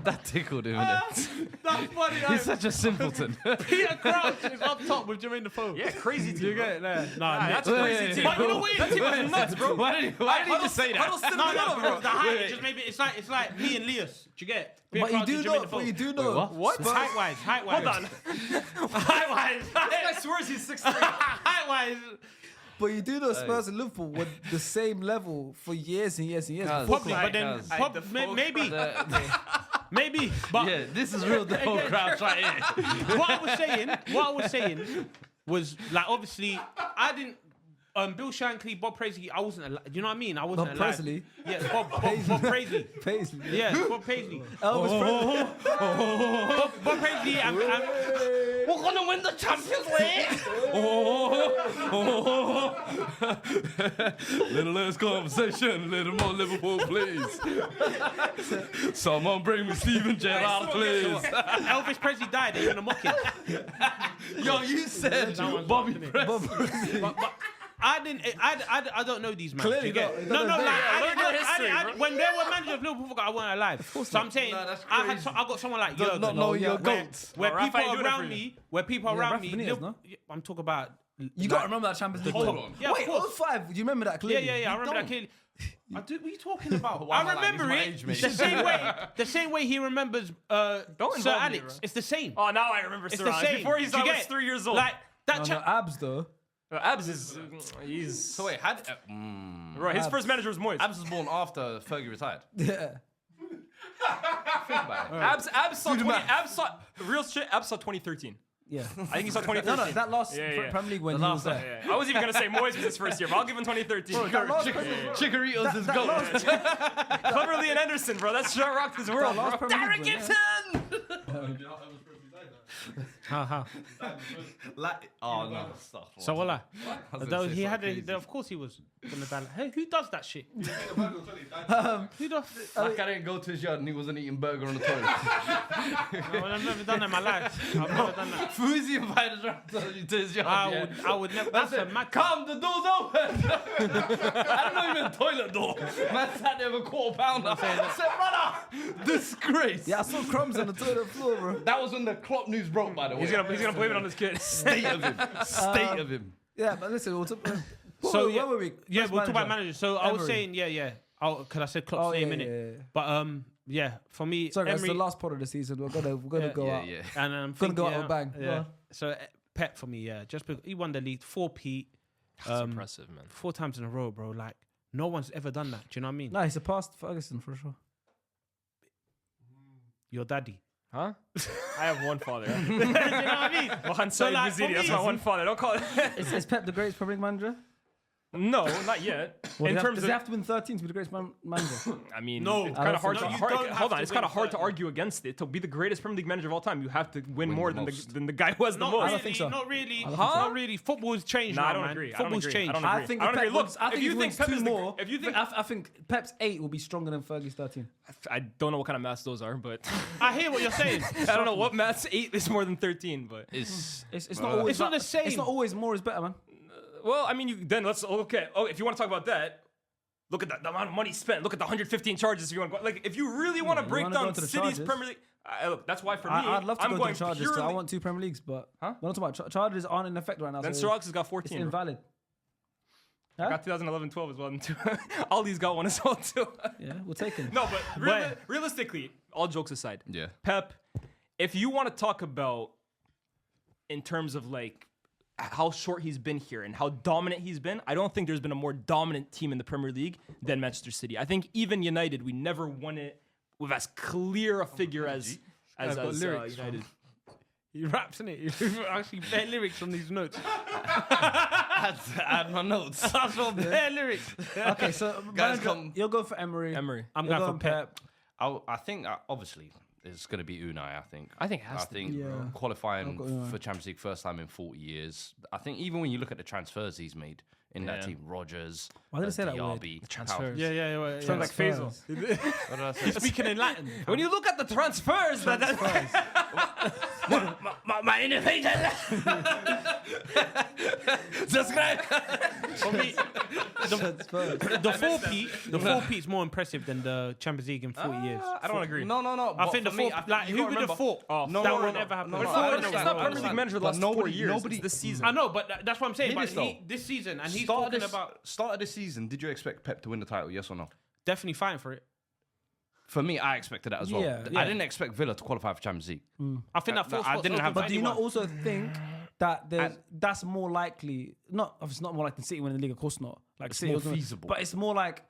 That tickled him. That's funny. He's such a simpleton. Peter Crouch is up top with Jermaine Defoe. Yeah, crazy Do team. you get it? Nah, That's a crazy team. But you know what? That team was nuts, bro. Why did he just say that? Huddleston in the middle, bro. The height is just maybe it's like me and Leos. Do you get it? Peter But you Crouch do and know. Jermaine But Defoe. you do know. What? Height-wise. Hold on. Height-wise. This guy swears he's 6'3". Height-wise. But you do know Spurs and Liverpool were the same level for years and years and years. Cuz. before Probably, Klopp. but then Cuz. maybe. But Yeah, this is real Defoe Crouch right here. what I was saying was like obviously I didn't. Bill Shankly, Bob Paisley, I wasn't alive. You know what I mean? I wasn't Bob alive. Paisley? Yeah, Bob Paisley. Paisley. Yeah, Bob Paisley. Elvis Presley. Bob Paisley and We're gonna win the Champions League. Little less conversation, little more Liverpool, please. Someone bring me Steven Gerrard, please. Elvis Presley died. They're gonna mock him. Yo, you said Bobby Presley. But I didn't. I don't know these man. Clearly You get? not. No. Like, Learn your history, bro. when they were managers of Liverpool, I wasn't alive. So I'm saying I got someone like Don't Jurgen, not know your where, goats. where Rafa people ain't doing it for around you. me, where people Yeah, around Rafa me. Benitez, Liv- no? I'm talking about. You got to remember that Champions League. Hold win. on. Yeah, of Wait, course. 05. Do you remember that clearly? Yeah. I remember that clearly. What are you talking about? Why I am I like, remember he's my it age, mate. the same way he remembers Don't Sir involve me, Alex. bro. It's the same. Oh, now I remember It's Sir the Alex. same. Before he Do you was get it? 3 years old. Like that. No, abs though. Abs is he's. So wait, Right, his first manager was Moyes. Abs was born after Fergie retired. Yeah. Think about it. Abs saw 20. Abs saw real shit. Abs saw 2013. Yeah. I think he saw 2013. No, that last Yeah. Premier League when The he was last there. Yeah. I was even gonna say Moyes was his first year, but I'll give him 2013. That last Premier Chikorito's his that goat. last- Cleverly and Anderson, bro. That's shot rocked his world, that last bro. Premier League win, yeah. How? Oh no, stop. So what? gonna say He had. something Of course, he was gonna die. Hey, who does that shit? Who does? Like I didn't go to his yard and he wasn't eating burger on the toilet. I've never done that in my life. I've never done that. Fuzi invited around to his yard. I would never. That's a mad. Come, the door's open. I don't know even a toilet door. Man sat there with a quarter pounder. I said, brother, disgrace. Yeah, I saw crumbs on the toilet floor, bro. That was when the Klopp news broke, by the way. He's gonna blame it on his kid. State of him. State of him. Yeah, but listen, So where were we? Yeah, Best we'll talk about manager. managers. So I was Emery. saying, yeah. Because I said Klopp's name in it. But yeah, for me, Sorry, that's Emery, the last part of the season. We're gonna go out. Yeah. and I'm Gonna go thinking, out a bang. Go Yeah. on. So Pep for me, yeah, just because he won the league 4-peat, That's impressive, man. 4 times in a row, bro. Like no one's ever done that. Do you know what I mean? No, he surpassed Ferguson for sure. Your daddy. Huh? I have one father. Do you know what I mean? Mohan So, Saeed like, for Bouzidi, that's me- my one father. Don't call it. Is Pep the greatest Premier League manager? No, not yet. In terms does of, he have to win 13 to be the greatest manager? I mean, No. it's I kind don't of hard. think To, so. You don't hard have hold on, to it's kind of win hard to 13. argue against it. To be the greatest Premier League manager of all time, you have to win more the than most. the guy who has the Not most. really. don't think so. Not really. don't think so. Not really. Football's changed Nah, now, I don't man. agree. Football's changed. I don't I agree. think I don't Pep agree. Look, wins, I think if you he think wins Pep 2 is more. if you think I think Pep's 8 will be stronger than Fergie's 13. I don't know what kind of maths those are, but I hear what you're saying. I don't know what maths 8 is more than 13, but It's It's not always It's not like- the same. It's not always more is better, man. well, I mean, then let's okay. Oh, if you want to talk about that. Look at the amount of money spent. Look at the 115 charges. If you want to go, like, if you really want to you break wanna go down into the City's charges? Premier League, look, that's why for me, I'd love to I'm go going to the charges because I purely. want 2 Premier Leagues, but Huh? we're not talking about charges aren't in effect right now. Then so Sir Alex has got it's 14. bro. invalid. I got 2011-12 as well. And two. Ollie's got one as well too. Yeah, we'll take him. No, but realistically, all jokes aside, yeah. Pep, if you want to talk about in terms of like how short he's been here and how dominant he's been, I don't think there's been a more dominant team in the Premier League than Manchester City. I think even United, we never won it with as clear a figure as I've got lyrics, United. He raps in it. You actually bare lyrics from these notes. Add my notes. That's all bare lyrics. Okay, so Guys, manager, come. you'll go for Emery. Emery. I'm You'll going go for Pep. I think obviously it's going to be Unai. I think it has to be. Yeah. Qualifying I've got Unai. for Champions League first time in 40 years. I think even when you look at the transfers he's made in that Yeah. team, Rogers, Why did I say that word? Diaby, The transfers. Yeah. Sounds like Faisal. What did I say? Speaking in Latin. When you look at the transfers, my innovation. Subscribe. For me, the 4-peat is more impressive than the Champions League in 40 years. I don't agree. No. I think the for me, 4, like, who would have thought that would never happen? no, But no, no, I it's understand, not I Premier League understand. manager the But last 4 nobody- years. nobody- It's this season. I know, but that's what I'm saying. Hear But this, though. this season, and he's Start of talking this- about start of the season. Did you expect Pep to win the title? Yes or no? definitely fighting for it. For me, I expected that as well. Yeah, I didn't expect Villa to qualify for Champions League. I think that I didn't have- But do you not anyone. also think that that's more likely? Not obviously not more likely than City winning the league, of course not. Like It's City more was gonna- feasible. but it's more like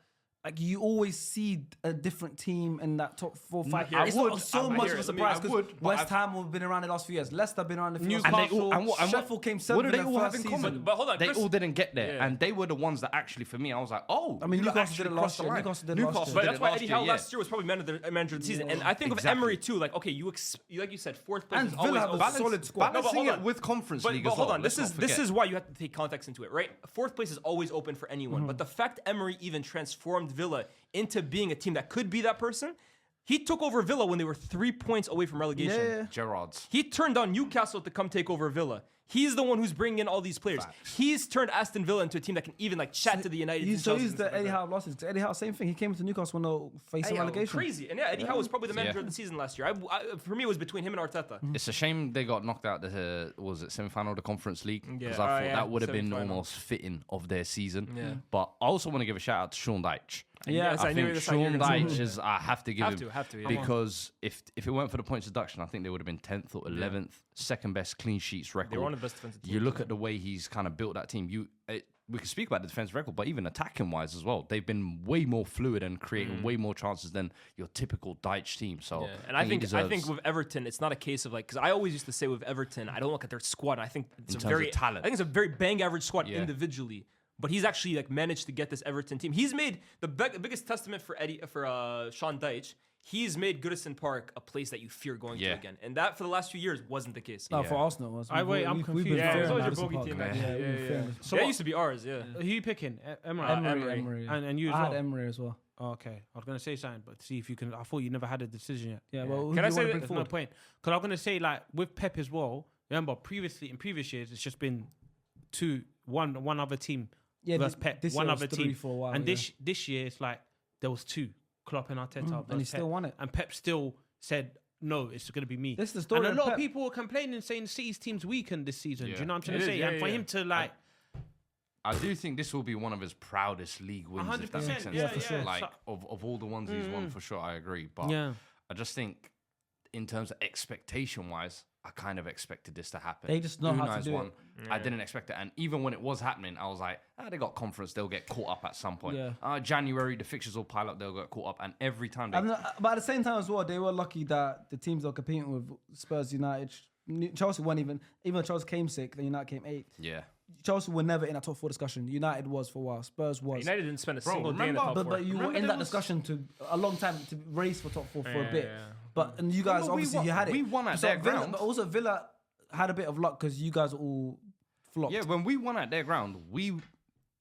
you always see a different team in that top 4 5. I It's would. not so I much hear of a it. surprise I because would, but West Ham have been around the last few years. Leicester have been around the few years. Newcastle. And what- Sheffield came what 7th do they in all the have first in season. common? But hold on, They Chris- all didn't get there, Yeah. and they were the ones that actually, for me, I was like, oh. I mean, you lot Newcastle actually did it last crossed the year. line. Newcastle did it last year. But did that's it why last Eddie year, Howe yeah. last year was probably manager of the season. And I think Exactly. of Emery too. Like, okay, like you said, 4th place And is Villa always have a open. solid squad. No, but Balancing hold it on. with Conference But League as hold well. on, Let's this not is forget. why you have to take context into it, right? 4th place is always open for anyone. But the fact Emery even transformed Villa into being a team that could be that person, he took over Villa when they were 3 points away from relegation. Yeah. Gerrard's. He turned on Newcastle to come take over Villa. He's the one who's bringing in all these players. Facts. He's turned Aston Villa into a team that can even like chat to the United. So he's the Eddie Howe losses. Eddie Howe, same thing. He came to Newcastle when they were facing relegation. Crazy. And yeah, Eddie Howe was probably the manager Yeah. of the season last year. For me, it was between him and Arteta. It's a shame they got knocked out the semi-final of the Conference League because Yeah. I Oh, thought yeah, that would have been semi-final. almost fitting of their season. Yeah. But I also want to give a shout out to Sean Dyche. Yeah, I I knew think that's how you were Sean gonna say it. Dyche is. I have to give him Have to, yeah. because if it weren't for the points deduction, I think they would have been 10th or 11th, second best clean sheets record. They were one of the best defensive teams. You look at the way he's kind of built that team. We can speak about the defensive record, but even attacking wise as well, they've been way more fluid and creating way more chances than your typical Dyche team. So, Yeah. And I he think deserves- with Everton, it's not a case of like, because I always used to say with Everton, I don't look at their squad. I think it's In a terms very of talent. I think it's a very bang average squad Yeah. individually. But he's actually like managed to get this Everton team. He's made the biggest testament for Sean Dyche. He's made Goodison Park a place that you fear going to Yeah. again, and that for the last few years wasn't the case. No, Yeah. for Arsenal it was. I'm We've confused. been Yeah, fair it's in always your Madison bogey Park. team, Yeah, man. we've been fair in this- So that used to be ours, yeah. Who you picking? Emery. Emery. And you as I well? had Emery as well. Oh, okay. I was going to say something, but see if you can. I thought you never had a decision yet. Yeah, well, who Can I do you say want to that- bring There's no forward? point. Because I'm going to say, like, with Pep as well, remember, in previous years, it's just been one other team Yeah, versus Pep, this one year was other 3 team. for a while. And yeah. this year, it's like, there was 2, Klopp and Arteta. and he versus still Pep. won it. And Pep still said, no, it's going to be me. This is the story And a of lot Pep. of people were complaining, saying City's team's weakened this season. Do Yeah. you know what I'm trying It to is, say? yeah, And for yeah. him to, like, I do think this will be one of his proudest league wins, if that 100%, makes sense. yeah, for sure. Like, of all the ones he's won, for sure, I agree. But I just think, in terms of expectation-wise, I kind of expected this to happen. They just know how to Unai's do one. it. I didn't expect it. And even when it was happening, I was like, they got conference, they'll get caught up at some point. Yeah. January, the fixtures will pile up, they'll get caught up. And every time they... But at the same time as well, they were lucky that the teams they were competing with, Spurs, United, Chelsea weren't even though Chelsea came 6th, then United came 8th. Yeah. Chelsea were never in a top 4 discussion. United was for a while. Spurs was. United didn't spend a single day in the top four. But you were in that discussion to a long time to race for top 4 for a bit. Yeah. But and you guys obviously you had it. We won at So their Villa, ground. but also Villa had a bit of luck because you guys all flopped. Yeah, when we won at their ground, we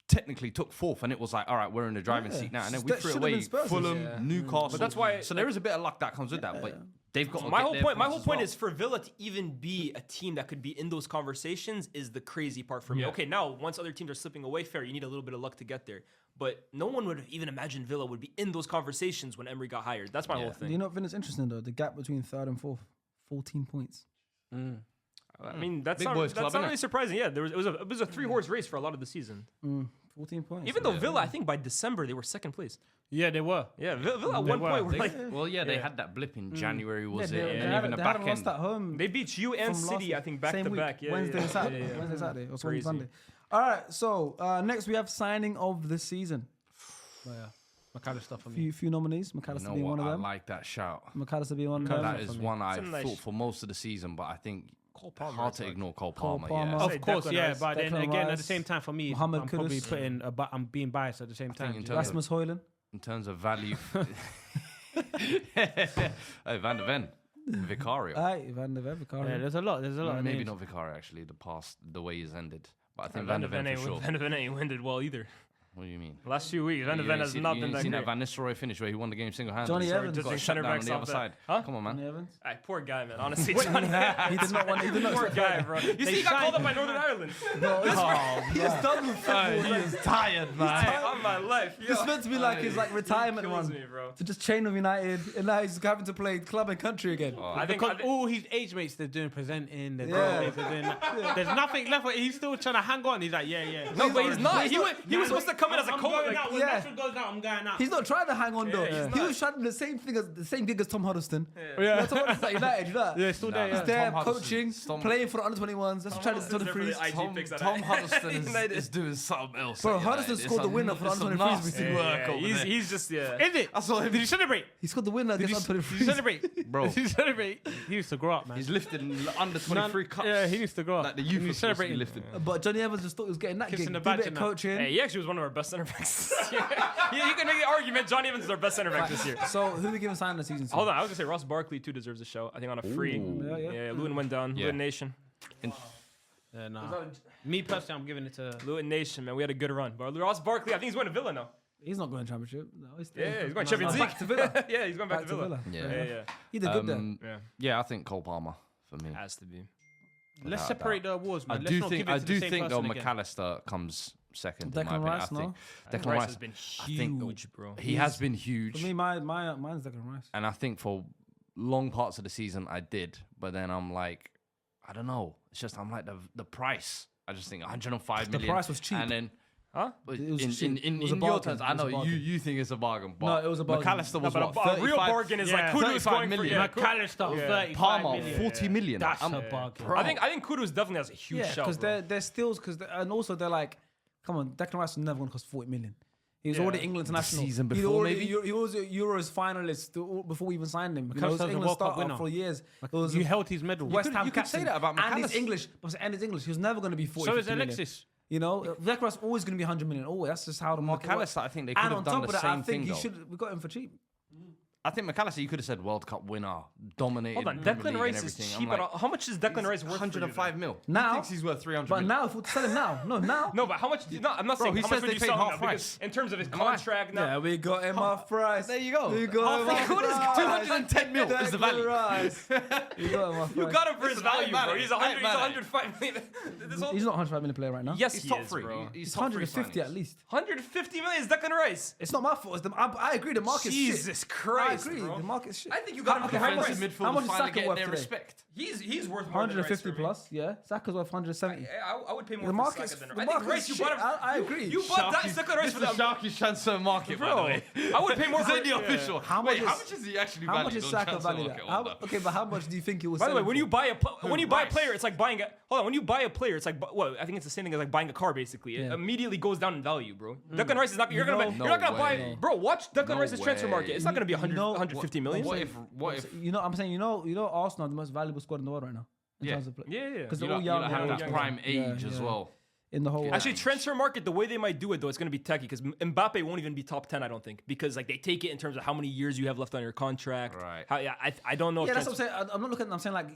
technically took 4th, and it was like, all right, we're in the driving seat now. And then we That threw it should've away been Spurs. Fulham, Yeah. Newcastle. But that's why- So there is a bit of luck that comes with that. But they've got to My get whole their point. My points whole as point well. is for Villa to even be a team that could be in those conversations is the crazy part for me. Yeah. Okay, now once other teams are slipping away, fair. You need a little bit of luck to get there. But no one would have even imagined Villa would be in those conversations when Emery got hired. That's my whole Do thing. you know what Vinny's interesting though? The gap between 3rd and 4th, 14 points. I mean, that's Big not, boys that's club, not innit? really surprising. Yeah, it was a 3-horse race for a lot of the season. 14 points. Even though Villa, I think by December they were 2nd place. Yeah, they were. Yeah, Villa at They one were. point were They- like Well, they had that blip in January, was they, it? they And haven't- even the they back haven't lost end. at home. they beat you and from City, last- I think, back same to week, back. Yeah, Wednesday and Saturday. Yeah, yeah. Wednesday, Saturday, or Crazy. Sunday. All right, so next we have signing of the season. McAllister for me. Few nominees. You McAllister know being one what? of I them. like that shout. McAllister being one of them. That is one I It's a nice- thought for most of the season, but I think Cole Palmer, hard I'd to say. ignore Cole Cole Palmer. Palmer. Yeah. Say Of course, Declan yeah, Rice. but then Declan again, at Rice, the same time, for me, Mohamed I'm probably Kudus. putting I'm being biased at the same time. in Do you know what I mean? Rasmus Højlund. In terms of value, hey, Van de Ven, Vicario. Aye, Van der Ven, Vicario. Yeah, there's a lot. There's a lot. of Maybe names. not Vicario actually. The way he's ended, but I think Van Van de de Ven Ven for sure. Van de Ven ain't ended well either. What do you mean? Last few weeks, Van de Ven has not been that seen great. that Van Nistelrooy finish where he won the game single-handedly. Johnny Sorry, Evans. got Judging shut center down on backs the off other that. side. Huh? Come on, man. Johnny Evans. Ay, poor guy, man. Honestly, Johnny. He did not want. He did not. Poor guy, bro. You see, he got called up by Northern Ireland. He is done with football. He is tired, man. Hey, on my life. Yo. It's meant to be like his like retirement Kills run me, bro. to just train with United, and now he's having to play club and country again. I think Because all his age mates, they're doing presenting, they're Yeah. doing this, they're doing that. There's nothing left. He's still trying to hang on. He's like, yeah. no, but he's not. He was supposed to come in as a I'm coach. going Like, out. When yeah. Rashford goes out, I'm going out. He's not trying to hang on though. Yeah, he's He not. was trying the same gig as Tom Huddleston. Yeah. Tom Huddleston at United, you know that? Yeah, still there. He's Yeah. there Tom coaching, Huddleston. playing for the under 21s. That's trying to Huddleston's the there for the freeze. IG pics that Tom I- Huddleston United. is doing something else. Bro, at United. Huddleston It's scored the a- winner for the it's a under 23s nasty recently. work over there. he's just Is it? I saw him. Did you celebrate? He scored the winner against under Did you 23s. celebrate? Bro. Did you celebrate? He used to grow up, man. He's lifting under 23 cups. Yeah, he needs to grow up. Like the He youth was was supposed to be celebrating. lifted. But Johnny Evans just thought he was getting that Kissing gig. the Did a badge bit of and that. coaching. Hey, he actually was one of our best center backs this year. Yeah, you can make the argument Johnny Evans is our best center back this year. So who are we giving sign of the season to? Hold on, I was gonna say Ross Barkley too deserves a show. I think on a free. Yeah. Luton went down. Yeah. Luton Nation. Yeah, nah. Me personally, I'm giving it to. Luton Nation, man. We had a good run. But Ross Barkley, I think he's going to Villa now. He's not going championship. No, he's Yeah, he's going Champions League. Back to Villa. Yeah, he's going back, to Villa. Yeah. He did good there. Yeah. Yeah, I think Cole Palmer for me. Has to be. Let's Without separate the awards, I man. Let's do not think give it I to do the same think though person again. McAllister comes second. in my Declan opinion. Rice, I think no? Declan Rice Rice has been I think huge, bro. he has been huge. For me, mine's Declan Rice. And I think for long parts of the season I did, but then I'm like, I don't know. It's just I'm like the price. I just think 105 The million. price was cheap. And then Huh? but It was in cheap. in, It was a in your bargain. terms, It I was a know bargain. you think it's a bargain, but No, it was a bargain. McAllister was No, what? but a real 35 bargain is like Yeah. Kudus 35 going for million. McAllister, Yeah. 35 Palmer, million. 40 million. That's I'm- a bargain. Bro. I think Kudus definitely has a huge Yeah, shout. because Bro. they're stills, and also they're like, come on, Declan Rice was never going to cost 40 million. He was Yeah. already England international. season He before, already, maybe? He was a Euros finalist before we even signed him. You know, he was McAllister's a England World Cup starter winner. for years. It was You held his medal. West Ham you could say captain. that about And he's McAllister. English. And he's English. He was never going to be 40 So is 50 million. Alexis. You know, Declan Rice always going to be 100 million. Oh, that's just how the market works. McAllister, I think they could And have on done top the of that, same I think thing. he should. We got him for cheap. I think McAllister, you could have said World Cup winner, dominated. Hold on, Premier Declan League Rice and is everything. cheap. I'm like, How much is Declan Rice worth? 105 mil. Now- He thinks he's worth 300 But million. now, if we sell him now, No, but how much? I'm not Bro, saying he how says much would they you paid sell him half now, because price. in terms of his I? contract now. yeah, we got him off price. There you go. We got him off What is price. 210 mil is the value. Rice. We got him off You price. got him for his Listen, I ain't value, mad bro. at He's it. I ain't 100. He's mad at it. 105 million. This whole- He's not 105 million player right now. Yes, He's he top is, three. bro. He's top three 150 signings. at least. 150 million is Declan Rice. It's not my fault. I agree. The market's shit. Jesus Christ. Rice, agree. bro. The market's shit. I think you got him for high Defensive price. How much midfielders is finally Saka getting worth their today? respect. He's worth more than Rice 150 for me. plus, yeah. Saka's worth 170. I would pay more The for market's Saka than the Rice. I think market's Rice, you shit. bought him. I agree. You bought that Saka Rice This for is that. Sharky's transfer market, by the Bro, way. I would pay more Is for that the official? How much Wait, how is- much is he actually How valued much is on Saka transfer valued market? at? Hold up. Okay, but how much do you think it was? By the way, when you buy a Rice? player, it's like buying a when you buy a player, it's like well, I think it's the same thing as like buying a car. Basically, it Yeah. immediately goes down in value, bro. Declan Rice is not. You're know- not gonna buy, way. bro. Watch Declan No Rice's transfer way. market. It's not gonna be 100, know- 150 million. What if? You know, I'm saying, you know, Arsenal are the most valuable squad in the world right now. In Yeah. terms of play. Yeah, yeah. Because You they're all don't young. have they're that all prime young. age Yeah, as yeah. well. In the whole world. Actually, transfer market, the way they might do it though, it's gonna be techie because Mbappe won't even be top 10. I don't think because like they take it in terms of how many years you have left on your contract. Right. How, I don't know. Yeah, if that's what I'm saying. I'm not looking. I'm saying like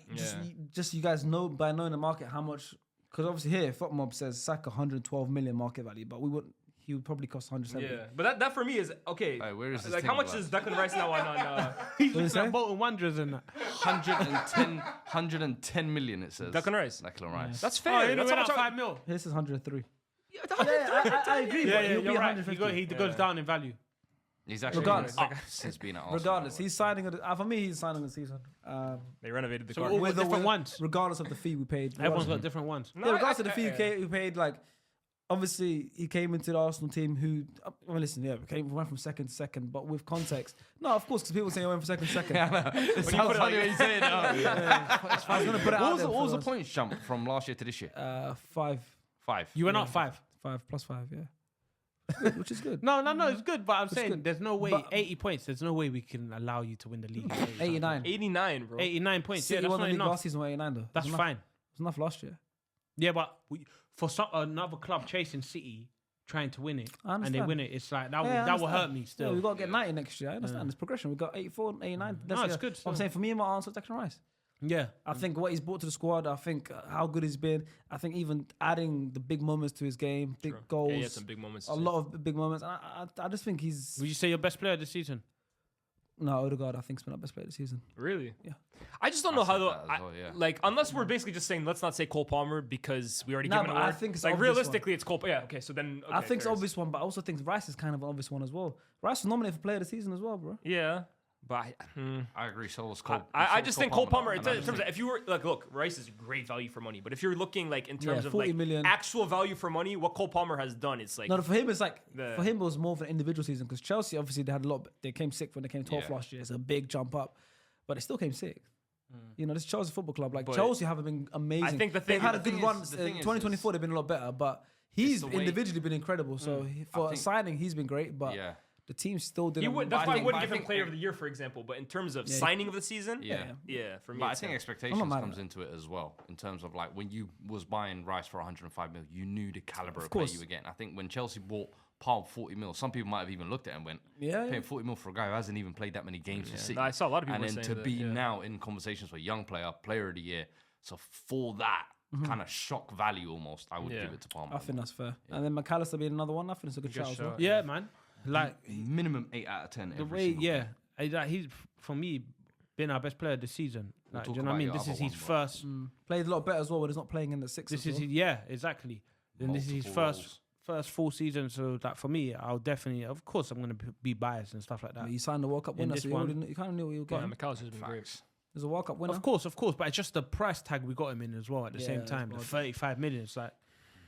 just you guys know by knowing the market how much. Because obviously here, FotMob says Saka 112 million market value, but he would probably cost 170. Yeah, but that for me is okay. Hey, where is this like thing, how much lad? is Declan Rice now on He's you looking say? at Bolton Wanderers and that. 110 million, it says. Declan Rice? Declan Rice. That's Oh, fair. he That's went how up much 5 mil. This is 103. I agree. Yeah, but yeah, he'll be you're right. 150. He goes down in value. He's actually Regardless. up since being at Arsenal. Regardless, he's signing. For me, he's signing the season. They renovated the So car. all With the- different with- ones. Regardless of the fee we paid. Everyone's got different ones. Yeah, regardless of the fee we paid, like obviously he came into the Arsenal team who, well, listen, yeah, went from second to second, but with context. No, of course, because people say he went from second to second. It sounds funny when you say it. I was gonna put it out there. What was the points jump from last year to this year? 5 5. You went up 5. plus 5, yeah. Which is good. No, it's good, but I'm saying good. there's no way, But- 80 points, there's no way we can allow you to win the league. 89. 89, bro. 89 points, City yeah, that's won the not league enough. last season with 89 though. That's It was fine. Enough. It was enough last year. Yeah, but for another club chasing City, trying to win it, I and they understand. win it, it's like, that, Yeah, I that will understand. hurt me Yeah, still. we got to get 90 next year. I understand. It's progression. We got 84, 89. No, it's good I'm still. saying for me, my answer is Declan Rice. Yeah. I think what he's brought to the squad, I think how good he's been. I think even adding the big moments to his game, big goals, Yeah, he had some big moments. a lot of big moments. And I just think he's Would you say your best player this season? no Odegaard. I think's been our best player this season. Really? Yeah. I just don't know how said though. that as well, yeah. Like unless we're basically just saying let's not say Cole Palmer because we already No, given but an I award. think it's like obvious realistically it's Cole. Yeah. Okay. So then I think it's fair. obvious one, but I also think Rice is kind of an obvious one as well. Rice was nominated for player of the season as well, bro. Yeah. But I agree. So was Cole. I just think Cole Palmer, in though. terms of if you were like, look, Rice is great value for money, but if you're looking like in terms of 40 like million. actual value for money, what Cole Palmer has done, it's like No, for him it's like The- for him it was more of an individual season because Chelsea obviously they had a lot. They came sixth when they came 12th Yeah. last year. It's a big jump up, but they still came sixth. You know, this Chelsea football club, like But Chelsea haven't been amazing. think the thing- they've had a the good thing run. is- the thing is 2024 they've been a lot better, but he's the way- individually been incredible. So for think- signing, he's been great, but Yeah. the team still didn't. you would. That's I why I think- wouldn't but I give him think- Player of the Year, for example. But in terms of Yeah. signing of the season, Yeah. yeah, for me, But I it's think him. expectations mad at comes it. into it as well in terms of like when you was buying Rice for 105 mil, you knew the caliber of, course. player you were getting. I think when Chelsea bought Palm 40 mil, some people might have even looked at it and went, Yeah, paying 40 mil for a guy who hasn't even played that many games for City. No, I saw a lot of people and then were to saying that, be yeah. now in conversations for young player of the year. So for that kind of shock value almost, I would Yeah. give it to Palmer. I think that's fair. And then McAllister being another one, I think it's a good shout as well. shout. Yeah, man. Like, Minimum 8 out of 10. the every way, single yeah. game. Like, he's, for me, been our best player this season. Like, do talk you know what I about mean? your This is other his one, but- first. Played a lot better as well when he's not playing in the six. This as is well. his, yeah, exactly. And this is his Multiple first full season. So that for me, I'll definitely, of course, I'm gonna be biased and stuff like that. But you signed the World Cup In winner, this so one- you kind of knew what you were Yeah, getting. McAllister's been great. Facts. There's a World Cup winner. Of course, but it's just the price tag we got him in as well at the Yeah, same that's time. The odd. 35 million. It's like,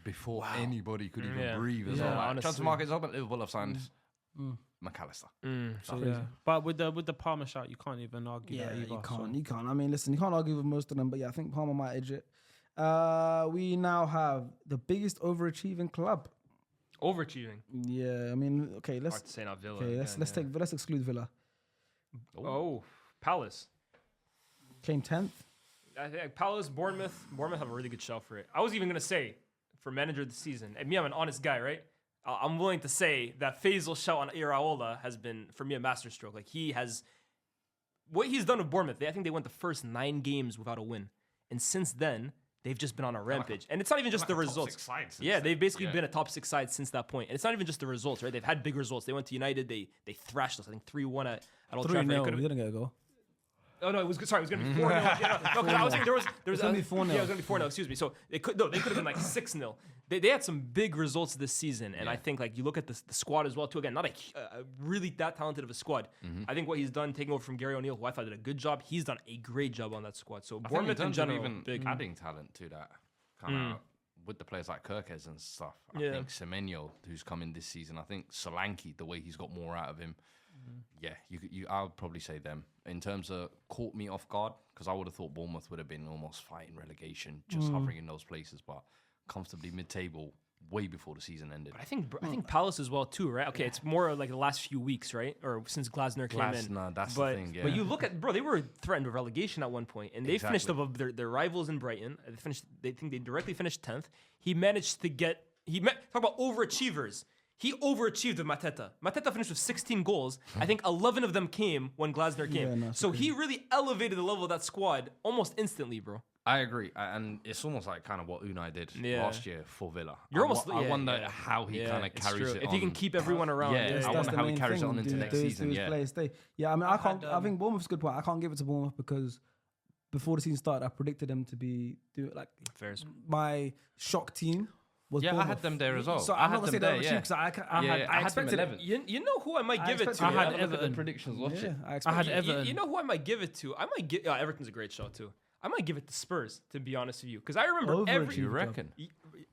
Before anybody could even Yeah. breathe as Yeah, well. Like, honestly. transfer market's open. Liverpool have signed McAllister. so yeah. But with the Palmer shout, you can't even argue Yeah, that either. you so. can't. You can't. I mean, listen, you can't argue with most of them, but yeah, I think Palmer might edge it. We now have the biggest overachieving club. Overachieving. Yeah, I mean, okay, let's Hard to say not Villa. let's exclude Villa. Oh, Palace. Came 10th. I think Palace, Bournemouth have a really good shout for it. I was even gonna say for manager of the season. And me, I'm an honest guy, right? I'm willing to say that Faisal's shout on Iraola has been for me a masterstroke. Like he has, what he's done with Bournemouth. I think they went the first 9 games without a win, and since then they've just been on a rampage. And it's not even just the results. Yeah, they've basically been a top 6 side since that point. And it's not even just the results, right? They've had big results. They went to United. They thrashed us. I think 3-1 at Old Trafford. It 3-0. could've- We didn't get a goal. Oh no, it was good. Sorry, it was gonna be 4-0. Yeah, no, because I was saying there was gonna be 4-0. Yeah, it was gonna be 4-0. Excuse me. So they could have been like 6-0. They had some big results this season, and I think like you look at the squad as well too. Again, not a really that talented of a squad. I think what he's done taking over from Gary O'Neill, who I thought did a good job. He's done a great job on that squad. So Bournemouth in general, even big. adding talent to that kind of with the players like Kirkes and stuff. I think Semenyo, who's come in this season. I think Solanke, the way he's got more out of him. Yeah, I would probably say them. In terms of caught me off guard, because I would have thought Bournemouth would have been almost fighting relegation, just hovering in those places, but comfortably mid-table way before the season ended. But I think Palace as well too, right? Okay, it's more like the last few weeks, right? Or since Glasner came in. That's but, the thing, yeah. But you look at, bro, they were threatened with relegation at one point, and they finished above their rivals in Brighton. They think they directly finished 10th. He managed to get, talk about overachievers. He overachieved with Mateta. Mateta finished with 16 goals. I think 11 of them came when Glasner came. So he really elevated the level of that squad almost instantly, bro. I agree, and it's almost like kind of what Unai did last year for Villa. I wonder how he kind of carries it on. If he can keep everyone around. I wonder how he carries it on into next season. Yeah, I mean, I think Bournemouth's a good point. I can't give it to Bournemouth because before the season started, I predicted them to be my shock team. I had them there as well. So I'm not gonna say that because I expected them 11th. You know who I might give it to? I had Everton. Predictions. I had Everton. You know who I might give it to? I might give. Everton's a great show too. I might give it to Spurs, to be honest with you, because I remember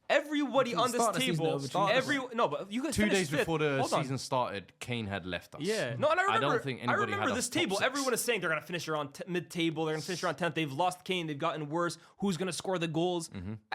everybody on this table. But you guys 2 days fifth. before the season started, Kane had left us. Yeah, no, and I don't think anybody had this table. Everyone is saying they're gonna finish around mid-table. They're gonna finish around 10th. They've lost Kane. They've gotten worse. Who's gonna score the goals?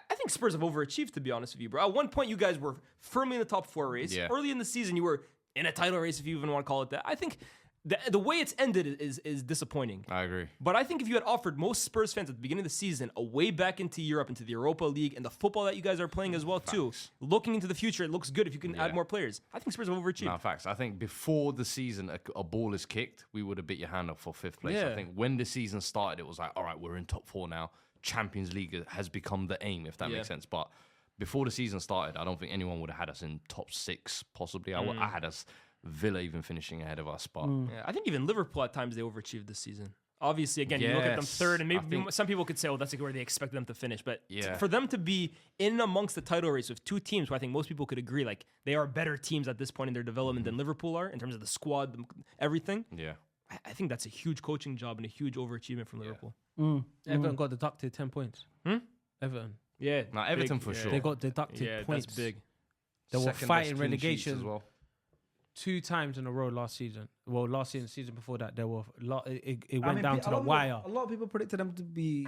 I think Spurs have overachieved, to be honest with you, bro. At one point, you guys were firmly in the top 4 race. Yeah. Early in the season, you were in a title race, if you even want to call it that. I think the way it's ended is disappointing. I agree. But I think if you had offered most Spurs fans at the beginning of the season a way back into Europe, into the Europa League, and the football that you guys are playing as well too, looking into the future, it looks good if you can add more players. I think Spurs have overachieved. No, facts. I think before the season, a ball is kicked, we would have bit your hand off for 5th place. I think when the season started, it was like, all right, we're in top 4 now. Champions League has become the aim, if that makes sense. But before the season started, I don't think anyone would have had us in top 6, possibly. I had us Villa even finishing ahead of us, but I think even Liverpool at times they overachieved this season. Obviously, again, you look at them 3rd, and maybe some people could say, "Oh, that's where they expected them to finish." But for them to be in amongst the title race with 2 teams, who I think most people could agree, like they are better teams at this point in their development than Liverpool are in terms of the squad, everything. Yeah, I think that's a huge coaching job and a huge overachievement from Liverpool. Everton got deducted 10 points. Everton. Yeah, now Everton for sure. They got deducted points. That's big. They were fighting relegation as well. 2 times in a row last season. Well, last season, the season before that, there were it went down to the wire. A lot of people predicted them to be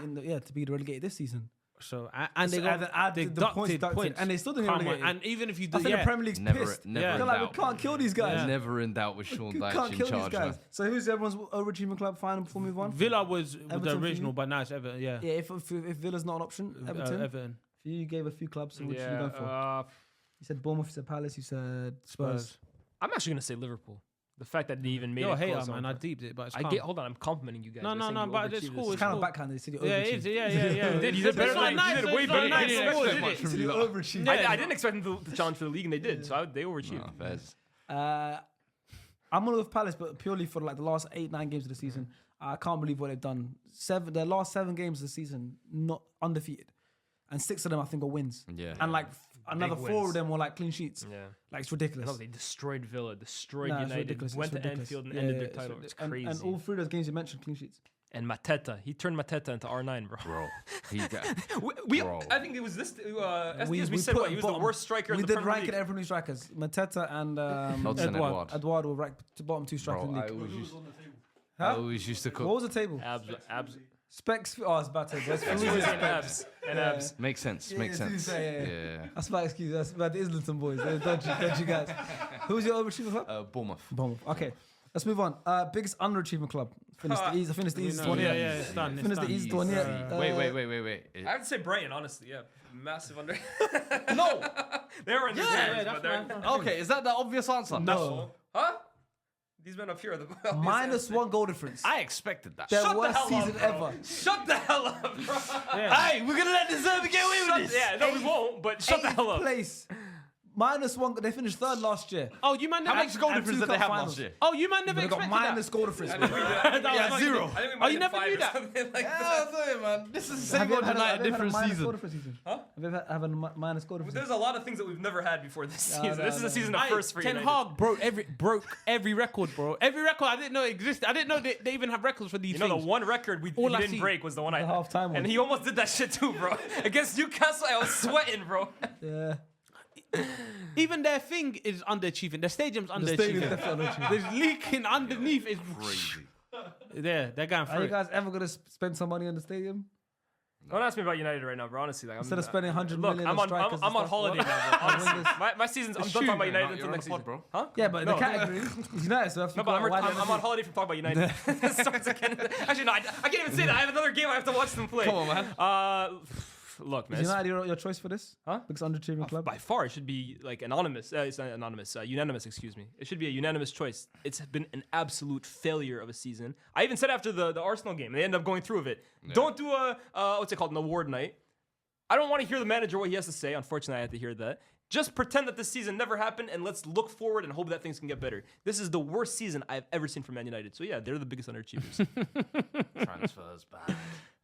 relegated this season. So and they got deducted points, and they still didn't relegate. And even if you do, I think the Premier League's pissed. Never in like, doubt. we can't kill these guys. Never in doubt with Sean Dyche can't in kill charge. These guys. So who's everyone's overachieving club final before we move on? Villa was the original, but now it's Everton. Yeah. Yeah. If Villa's not an option, Everton. Everton. You gave a few clubs. So what should you go for? You said Bournemouth. You said Palace. You said Spurs. I'm actually gonna say Liverpool. The fact that they even made You're it a hater, close man. I deeped it, but it's hold on, I'm complimenting you guys. No, but it's cool. It's kind of backhanded. Yeah, it is. Yeah. You did better than you did way better than You overachieved. I didn't expect them to challenge for the league, and they did. So they overachieved. I'm gonna go with Palace, but purely for like the last 8-9 games of the season. I can't believe what they've done. Their last 7 games of the season, not undefeated, and 6 of them I think are wins. Yeah, and like another 4 of them were like clean sheets. Yeah, like it's ridiculous. No, they destroyed Villa, destroyed United, went to Anfield and ended their title. It's crazy. And all 3 of those games you mentioned clean sheets. And Mateta, he turned Mateta into R9, bro. I think it was this. We said what he was the worst striker in the Premier League. We did rank it every strikers. Mateta and Edouard were ranked to bottom 2 strikers in the league. I always used to cook. What was the table? Abs. Specs. Oh, it's bad table. And abs. Makes sense. Yeah. That's my excuse. That's about the Islington boys. They're dodgy guys. Who's your overachieving club? Bournemouth. Okay. Let's move on. Biggest underachieving club. Finished the easiest one here. Yeah, it's done. Finished the easiest one here. Wait. I have to say Brighton, honestly. Yeah, massive under. No, they're under. Okay, is that the obvious answer? No. Huh? These men up here are the -1 goal difference. I expected that. Their worst season ever. Shut the hell up, bro. Hey, we're gonna let the Zerbi get away with this. Yeah, no, we won't. But shut the hell up. Place. -1. They finished third last year. Oh, you man How never. much goal and difference two did they cup have finals. last year? Oh, you man never They got expected minus that. goal difference. Yeah, 0. Oh, you never knew that. Yeah, sorry, man. This is the Have same you old ever had United a different minus season. goal difference season? Huh? Have you ever had a minus goal difference? There's a lot of things that we've never had before this season. no, This is a season of Aye, first for Ten United. Hag broke every record, bro. Every record I didn't know existed. I didn't know they even have records for these You know, things. the one record he All I didn't see- break was the one I The halftime one. And he almost did that shit too, bro. Against Newcastle, I was sweating, bro. Yeah. Even their thing is underachieving. Their stadium's The stadium's underachieving. definitely underachieving. There's leaking underneath. Is Crazy. Yeah, they're going Are for you it. guys ever gonna spend some money on the stadium Don't ask me about United right now, bro. Honestly, like, instead of spending 100 look, million I'm on on strikers? I'm on holiday now, bro. Honestly, Wingers. my season's. I'm It's done true, talking about man. United You're until on next the pod, season. bro. Huh? Yeah, but No. the category is United. So if No, you but go I'm on holiday from talking about United. Starts again. Actually, no, I can't even say that. I have another game I have to watch them play. Come on, man. Look, man. Is United your choice for this? Huh? Because underachieving club. By far, it should be like anonymous. It's not anonymous. Unanimous, excuse me. It should be a unanimous choice. It's been an absolute failure of a season. I even said after the Arsenal game, they ended up going through with it. Yeah. Don't do a what's it called, an award night. I don't want to hear the manager what he has to say. Unfortunately, I had to hear that. Just pretend that this season never happened, and let's look forward and hope that things can get better. This is the worst season I've ever seen from Man United. So yeah, they're the biggest underachievers. Transfers bad.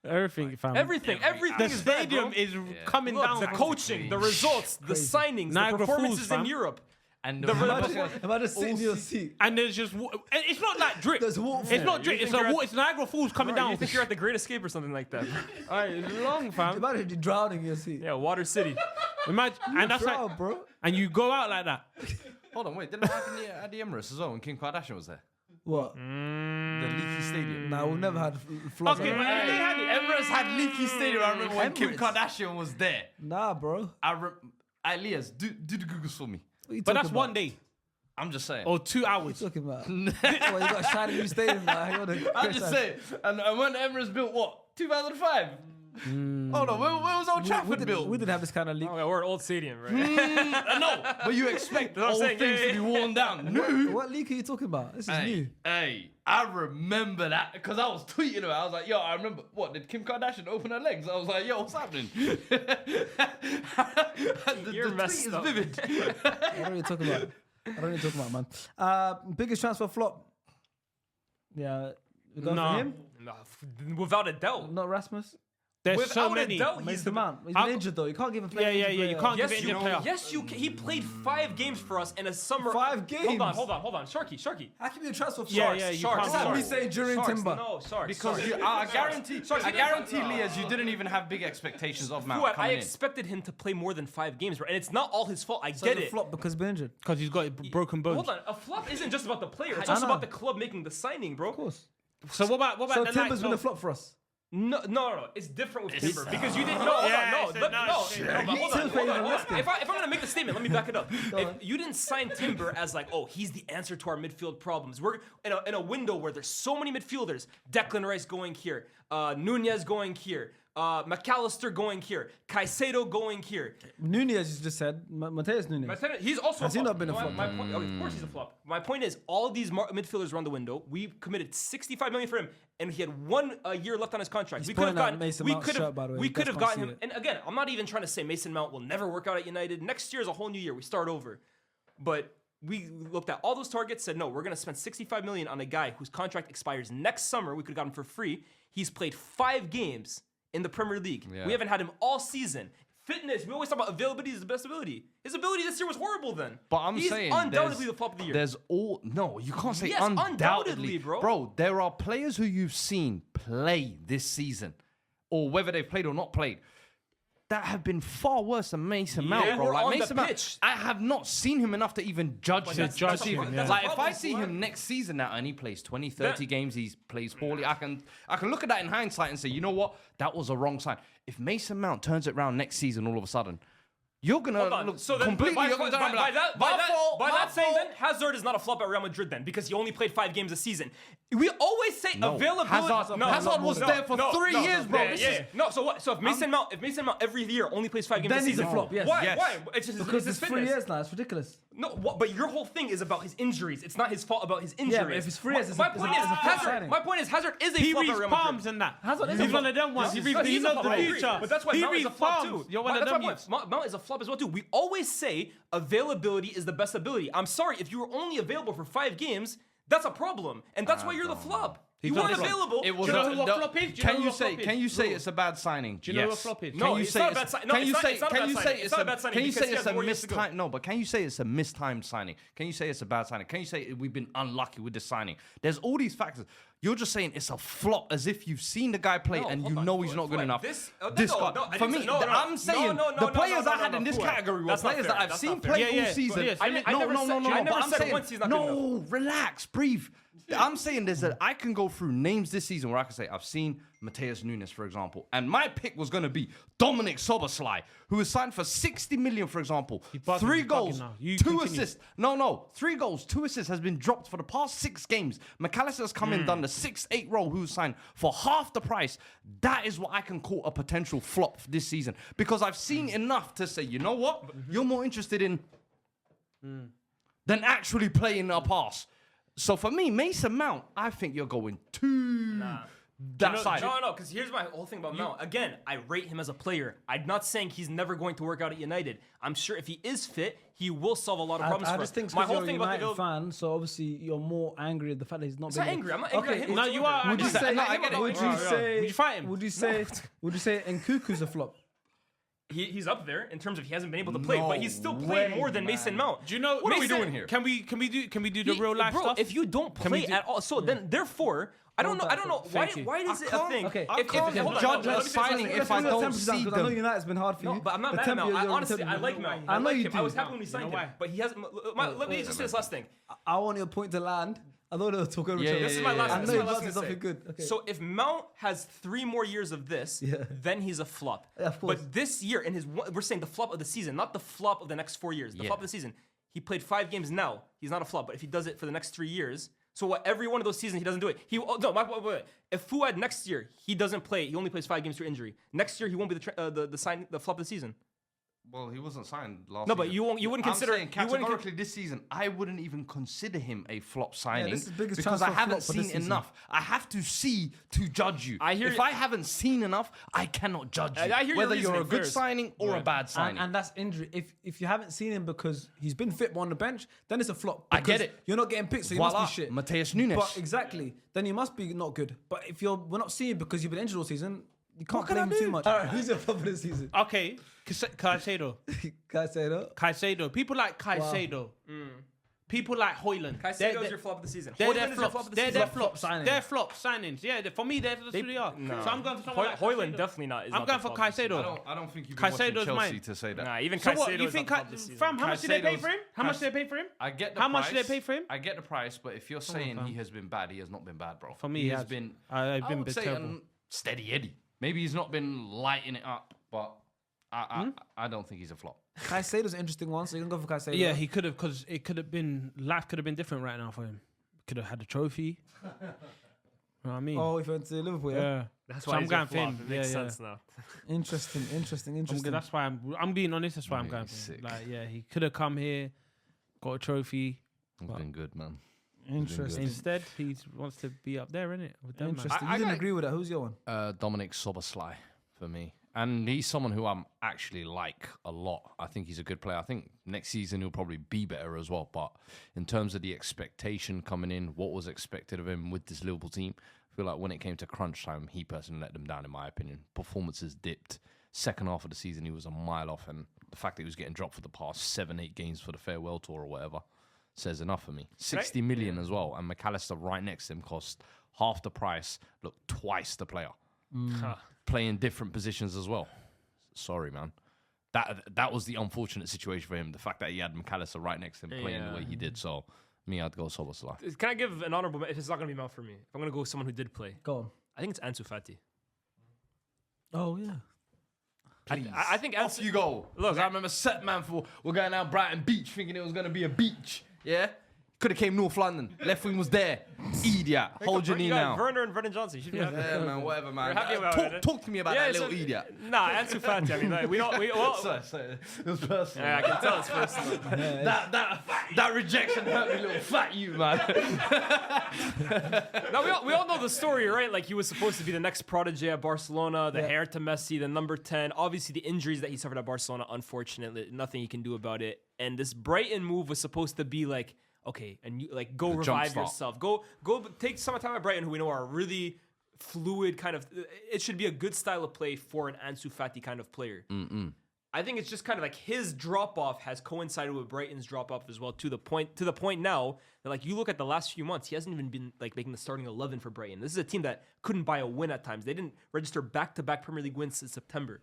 Everything, fam. Everything The is bad, stadium bro. is coming Look, down. the coaching, the results, the signings, Niagara the Falls, performances fam. in Europe. And Imagine sitting in your seat. And there's just and it's not like drip. There's waterfall. It's not drip. You It's think you're it's Niagara Falls coming You down. think you're at the Great Escape or something like that? Alright, it's long, fam. Imagine you drowning in your seat. Yeah, Water City. Imagine, and that's Drown, like, bro. and you go out like that. hold on, wait. Didn't it happen at the Emirates as well when Kim Kardashian was there? What? The leaky stadium. Nah, we've never had floods. Okay, like but that. they had it. Emirates had leaky stadium. I remember when Kim Emirates? Kardashian was there. Nah, bro. Elias, do the Googles for me. What you But talking that's about? one day I'm just saying. or 2 What hours. you talking about? Well, you got a shiny new stadium now. You wanna I'm just saying. And when Emirates built what? 2005? Hold on, where was Old Trafford built? We didn't have this kind of leak. Oh, yeah, we're an old stadium, right? No, but you expect what I'm old saying, things yeah, to be worn down. No. What leak are you talking about? This is new. Hey, I remember that because I was tweeting about it. I was like, yo, I remember, what, did Kim Kardashian open her legs? I was like, yo, what's happening? You're the messed tweet is up. vivid. What are you talking about? I don't know what you're talking about, man. Biggest transfer flop. Yeah, we going No. for him? No, without a doubt. Not Rasmus. There's so Without a many. doubt, he's Mason the Mount. He's I'll been go- injured though. You can't give him. Yeah, you can't give Yes, it you injured player. Yes, you can. He played 5 games for us in a summer. 5 games? Hold on. Sharky. How can you transfer flop? Yeah, yeah, you Sharks. can't. What Sharks. we say during Sharks, Timber? No, Sharks. Because Sharks. I guarantee, Sorry, I guarantee, Lias, you didn't even have big expectations of Mount Fuad, I coming in. expected him to play more than 5 games, bro. And it's not all his fault. I So get the it. flop because he's been injured. Because he's got broken bones. Hold on. A flop isn't just about the player. It's I also know. about the club making the signing, bro. Of course. So what about So the Timber's likes been a of- flop for us. No. It's different with Timber because you didn't. Yeah, No. it's Let- not No. shit. No, but hold on. Timber ain't listed. If I'm gonna make the statement, let me back it up. If on. you didn't sign Timber as like, oh, he's the answer to our midfield problems. We're in a window where there's so many midfielders. Declan Rice going here. Nunez going here. McAllister going here. Caicedo going here. Nunez, you just said. Mateus Nunez. He's also Has a he flop. not been a flop? My point, okay, of course he's a flop. My point is, all these midfielders around the window, we committed $65 million for him, and he had 1 year left on his contract. He's We could have pointing out gotten Mason we Mount's could shirt, have by the way. we You could guys have can't gotten see him. it. And again, I'm not even trying to say Mason Mount will never work out at United. Next year is a whole new year. We start over. But we looked at all those targets, said, no, we're going to spend $65 million on a guy whose contract expires next summer. We could have gotten him for free. He's played 5 games in the Premier League. Yeah. We haven't had him all season. Fitness, we always talk about availability is the best ability. His ability this year was horrible then. But I'm He's saying undoubtedly the flop of the year. No, you can't say Yes, undoubtedly, undoubtedly, bro. Bro, there are players who you've seen play this season, or whether they've played or not played, that have been far worse than Mason Mount, Yeah, bro. or Like on the Mason Mount, pitch. I have not seen him enough to even judge him. that's- that's a- him, yeah. that's a Like if I problem, see Fuad. him next season now and he plays 20, 30 That- games, he plays poorly, I can look at that in hindsight and say, you know what? That was a wrong sign. If Mason Mount turns it around next season all of a sudden, you're gonna Hold on. look So then, completely by you're gonna be like, that my fault, by my that saying, fault. then Hazard is not a flop at Real Madrid then because he only played 5 games a season. We always say No. availability. Hazard was there for 3 years, bro. Yeah, This yeah. is- No, so what? So if Mason Mount every year only plays 5 games Then a he's a season, flop, yes. Why? Yes. Why? It's just Because his it's 3 fitness. years now. It's ridiculous. No, but your whole thing is about his injuries. It's not his fault about his injuries. Yeah, but if it's free, my point is Hazard. My point is Hazard is a He flop at reads Real Madrid. palms and that. Hazard is a He's flop. one of them ones. He No, reads. He he's a knows flop, the I agree. future. But that's why he Mount is reads a flop palms. too. You're one of That's them. my point. Mount is a flop as well too. We always say availability is the best ability. I'm sorry, if you were only available for 5 games, that's a problem, and that's why you're the flop. You not weren't a flop. available. It was Do you know a- who a the- flop is? Do you know Can who you a flop is? say it's a bad signing? Do you know who a Yes. flop is? No, Can you it's say not a bad signing. No, Can you it's say? not a Can bad you signing. say It's not a bad signing Can you because say he it's had a more years to go. mistimed? No, but can you say it's a mistimed signing? Can you say it's a bad signing? Can you say we've been unlucky with the signing? There's all these factors. You're just saying it's a flop as if you've seen the guy play and you know he's not good enough. This guy, I for didn't me, say- no, I'm saying the players I had in this Fuad. category were That's not players fair. that I've That's seen not fair. play Yeah, all yeah, season. yes, I never But I'm said saying once he's not good no, relax, breathe. I'm saying I can go through names this season where I can say I've seen Mateus Nunes, for example, and my pick was going to be Dominic Szoboszlai, who was signed for 60 million, for example. bugging, 3 he's goals, bugging now. You 2 continue. assists. No, 3 goals, 2 assists has been dropped for the past 6 games. McAllister's come in, done the 6-8 role, who's signed for half the price. That is what I can call a potential flop this season because I've seen enough to say, you know what? You're more interested in than actually playing a pass. So for me, Mason Mount, I think you're going too that side. No, because here's my whole thing about Mount. Again, I rate him as a player. I'm not saying he's never going to work out at United. I'm sure if he is fit, he will solve a lot of problems I for just us. think My because whole you're a thing about the United fan, so obviously you're more angry at the fact that he's not. It's not angry. I'm not angry at him. No, you are. Would you say? No, I get it. Would you say? Would you fight him? Would you say? Would you say Nkuku's a flop? He's up there in terms of he hasn't been able to play, but he's still No playing way, more than man. Mason Mount. Do you know What are we Mason- doing here? Can we do the real life bro, stuff? if you don't Can we play do- at all, so then therefore I don't know. Why Thank you. is it a thing? Okay. I can't hold on, judge let a me finish signing this. if I don't see I know them. United's been hard for you. No, but I'm not The mad at Mount. tempo, Honestly, you're I like Mount. I know like you him. do. I was happy when we You signed know him, why? but he hasn't. Let me just say this last thing. I want your point to land. I know they'll talk over each Yeah, other. yeah, This is my last. I This know is you're my last about to thing say to say. something good. Okay. So if Mount has 3 more years of this, Yeah. then he's a flop. Yeah, of course. But this year, we're saying the flop of the season, not the flop of the next 4 years. The flop of the season. He played 5 games now. He's not a flop. But if he does it for the next 3 years, so what? Every one of those seasons he doesn't do it. Wait. If Fuad next year he doesn't play, he only plays 5 games through injury. Next year he won't be the flop of the season. Well, he wasn't signed last No, but season. you wouldn't consider. I'm saying categorically this season, I wouldn't even consider him a flop signing this is the biggest because I transfer haven't flop for seen this season. enough. I have to see to judge you. I hear if you- I haven't seen enough, I cannot judge you. I hear your whether you're a reasoning, good Fairs. signing or a bad signing. And that's injury. If you haven't seen him because he's been fit but on the bench, then it's a flop. I get because it. You're not getting picked, so you Voila, must be shit. Mateus Nunes. But exactly, then you must be not good. But if we're not seeing because you've been injured all season, you can't can I blame him too do? much. All right, who's your flop of the season? Okay, Caicedo. Can I say that? Caicedo. People like Caicedo. People like Hoyland. Caicedo's your flop of the season. They're Hoyland their is your flop flops. of the They're season. their flops. signings. They're flop signings. Yeah, for me, that's who they are. No. So I'm going for someone like Hoyland Caicedo. definitely not. Is I'm not going the for flop of the season. Caicedo. I don't think you've been watching been Caicedo's Chelsea mine. to say that. Nah, even So Caicedo what? You is think, not the flop of the season. fam? How much did they pay Caicedo's- for him? How much did they pay for him? I get the How price. much did they pay for him? I get the price, but if you're saying fam. he has been bad, he has not been bad, bro. For me, he he has has. been. I've been a would bit say terrible. steady Eddie. Maybe he's not been lighting it up, but I don't think he's a flop. Caicedo's an interesting one, so you can go for Caicedo. Yeah, he could have, because it could have been, life could have been different right now for him. Could have had a trophy. You know what I mean? Oh, he went to Liverpool. Yeah. yeah. That's So why I'm he's your going for flop. him. It makes Yeah, sense now. Interesting. That's why I'm being honest. That's why I'm going for him. sick. Like, yeah, he could have come here, got a trophy. He's been good, man. Interesting. Instead, he wants to be up there, innit? With them, man. Interesting. I You didn't got- agree with that. Who's your one? Dominic Szoboszlai for me. And he's someone who I'm actually like a lot. I think he's a good player. I think next season he'll probably be better as well. But in terms of the expectation coming in, what was expected of him with this Liverpool team, I feel like when it came to crunch time, he personally let them down, in my opinion. Performances dipped. Second half of the season, he was a mile off. And the fact that he was getting dropped for the past 7-8 games for the farewell tour or whatever says enough for me. 60 million as well. And McAllister right next to him cost half the price, look, twice the player. Playing different positions as well. Sorry, man. That was the unfortunate situation for him. The fact that he had McAllister right next to him playing the way he did. So, me, I'd go Szoboszlai. Can I give an honorable? If it's not going to be Mount for me, if I'm going to go with someone who did play, Go on. I think it's Ansu Fati. Oh yeah. I think Off Ansu. you go. Look, I remember set man for we're going out Brighton Beach thinking it was going to be a beach. Yeah? Could have came North London. Left wing was there. Idiot. Hold your knee You got now. Werner and Vernon Johnson. You should be happy. Yeah, man, whatever, man. You're happy about it. Talk to me about that little idiot. Nah, Ansu Fati. I mean, like, Sorry, it was personal. yeah, I can tell it's personal. That rejection hurt me, little fat you, man. Now we all know the story, right? Like he was supposed to be the next prodigy at Barcelona, the heir to Messi, the number 10. Obviously, the injuries that he suffered at Barcelona, unfortunately, nothing he can do about it. And this Brighton move was supposed to be like, okay, and you like go revive yourself, go take some time at Brighton, who we know are really fluid kind of. It should be a good style of play for an Ansu Fati kind of player. I think it's just kind of like his drop off has coincided with Brighton's drop off as well. To the point now that like you look at the last few months, he hasn't even been like making the starting 11 for Brighton. This is a team that couldn't buy a win at times. They didn't register back-to-back Premier League wins since September.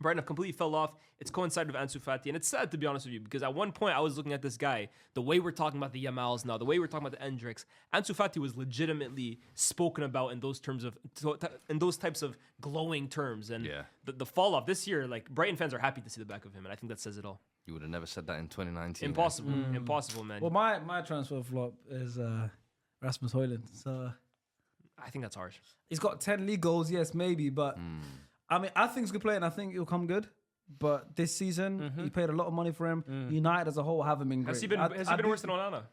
Brighton have completely fell off. It's coincided with Ansu Fati, and it's sad to be honest with you because at one point I was looking at this guy, the way we're talking about the Yamals now, the way we're talking about the Endricks, Ansu Fati was legitimately spoken about in those terms of in those types of glowing terms, and the fall off this year, like Brighton fans are happy to see the back of him, and I think that says it all. You would have never said that in 2019. Impossible, impossible, man. Well, my transfer flop is Rasmus Højlund. So I think that's harsh. he's got 10 league goals, yes, maybe, but I mean, I think he's a good player, and I think he'll come good. But this season, he paid a lot of money for him. United as a whole haven't been great. Has he been worse than Onana?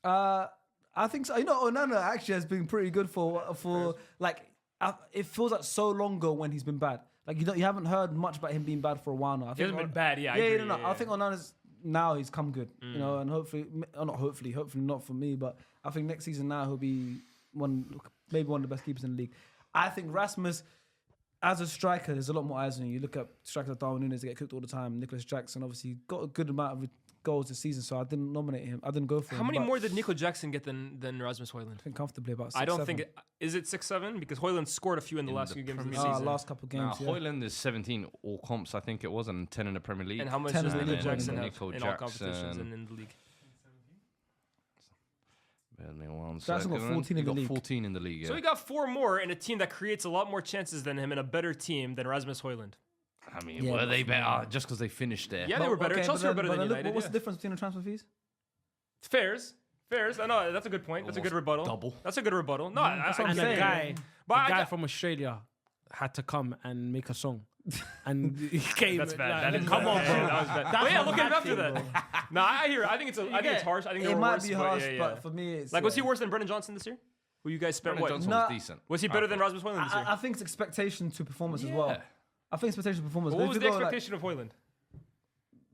I think so. You know, Onana actually has been pretty good for like. It feels like so long ago when he's been bad. Like you haven't heard much about him being bad for a while now. I He hasn't been bad, yeah. I think Onana's now he's come good. You know, and hopefully not for me, but I think next season now he'll be maybe one of the best keepers in the league. I think Rasmus, as a striker, there's a lot more eyes on you. You look at strikers like Darwin Núñez, they get cooked all the time. Nicholas Jackson obviously got a good amount of goals this season, so I didn't nominate him. I didn't go for him. How many more did Nico Jackson get than Rasmus Højlund? I think comfortably about 6, I don't 7. think is it 6-7 because Højlund scored a few in the last few games of the Ah, season. last couple of games. Yeah. Højlund is 17 all comps, I think it was, and 10 in the Premier League. And how much 10 does in the Nico league. Jackson have Nico in all Jackson. competitions and in the league? Jackson got 14 in the league. 14 in the league. Yeah. So we got 4 more in a team that creates a lot more chances than him in a better team than Rasmus Højlund. I mean, were they better just because they finished there? Yeah, they were better. Chelsea were better than United. What's the difference between the transfer fees? Fairs. I know that's a good point. That's a good rebuttal. Double. That's a good rebuttal. No, that's what I'm And saying. the guy from Australia had to come and make a song. And he came. That's bad. Like, That is come bad. on, bro. Yeah, that was bad. But yeah, look at him after that. No, I hear it. I think it's harsh. I think they It were might worse, be but harsh, yeah. but for me, it's Like, was he worse than Brendan Johnson this year? Who you guys spent Brendan what? Johnson No. was decent. Was he better than Rasmus Højlund this year? I think it's expectation to performance as well. I think expectation to performance. What But was if the you go, like, expectation of Højlund?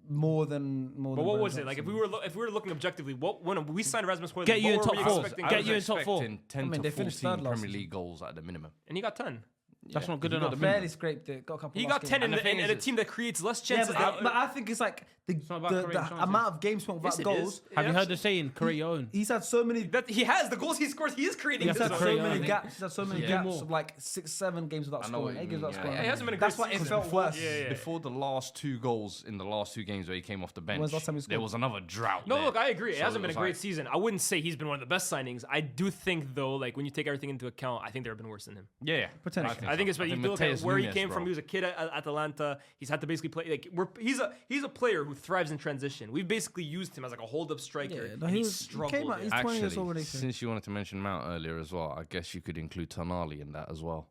more than. But what Brendan was it? Like, if Johnson. we were looking objectively, when we signed Rasmus Højlund, Get you in what were top we 4. expecting? Get you in top 4. 10 I mean, to they finished 14 third last Premier season. League goals at the minimum. And he got 10. That's not good enough. barely scraped it. Got a couple. He last got 10 games. in a team that creates less Yeah, chances. but I think it's like not about the creating chances. amount of games spent Yes, without it goals. is. Have you heard the saying, create your own? He's had so many. That he has the goals he scores. He is creating. He's his had own. so Create many your own. gaps. He's had so many Yeah. gaps More. of like 6, 7 games without I know what scoring. you 8 games mean, without yeah. scoring. He hasn't been a That's great why it season. felt worse. Yeah. Before the last 2 goals in the last 2 games where he came off the bench, When's the last time he there scored? was another drought. No, there. look, I agree. It So hasn't been a was great like- season. I wouldn't say he's been one of the best signings. I do think, though, like when you take everything into account, I think there have been worse than him. Yeah, Potentially. I think it's so. what you think look at Mateus where he Nunes, came from. bro. He was a kid at Atalanta. He's had to basically play like he's a player who thrives in transition. We've basically used him as like a hold-up striker. Yeah, no, and he he was- he struggled. came out- yeah. he's 20 years old when Actually, he came. since you wanted to mention Mount earlier as well, I guess you could include Tonali in that as well.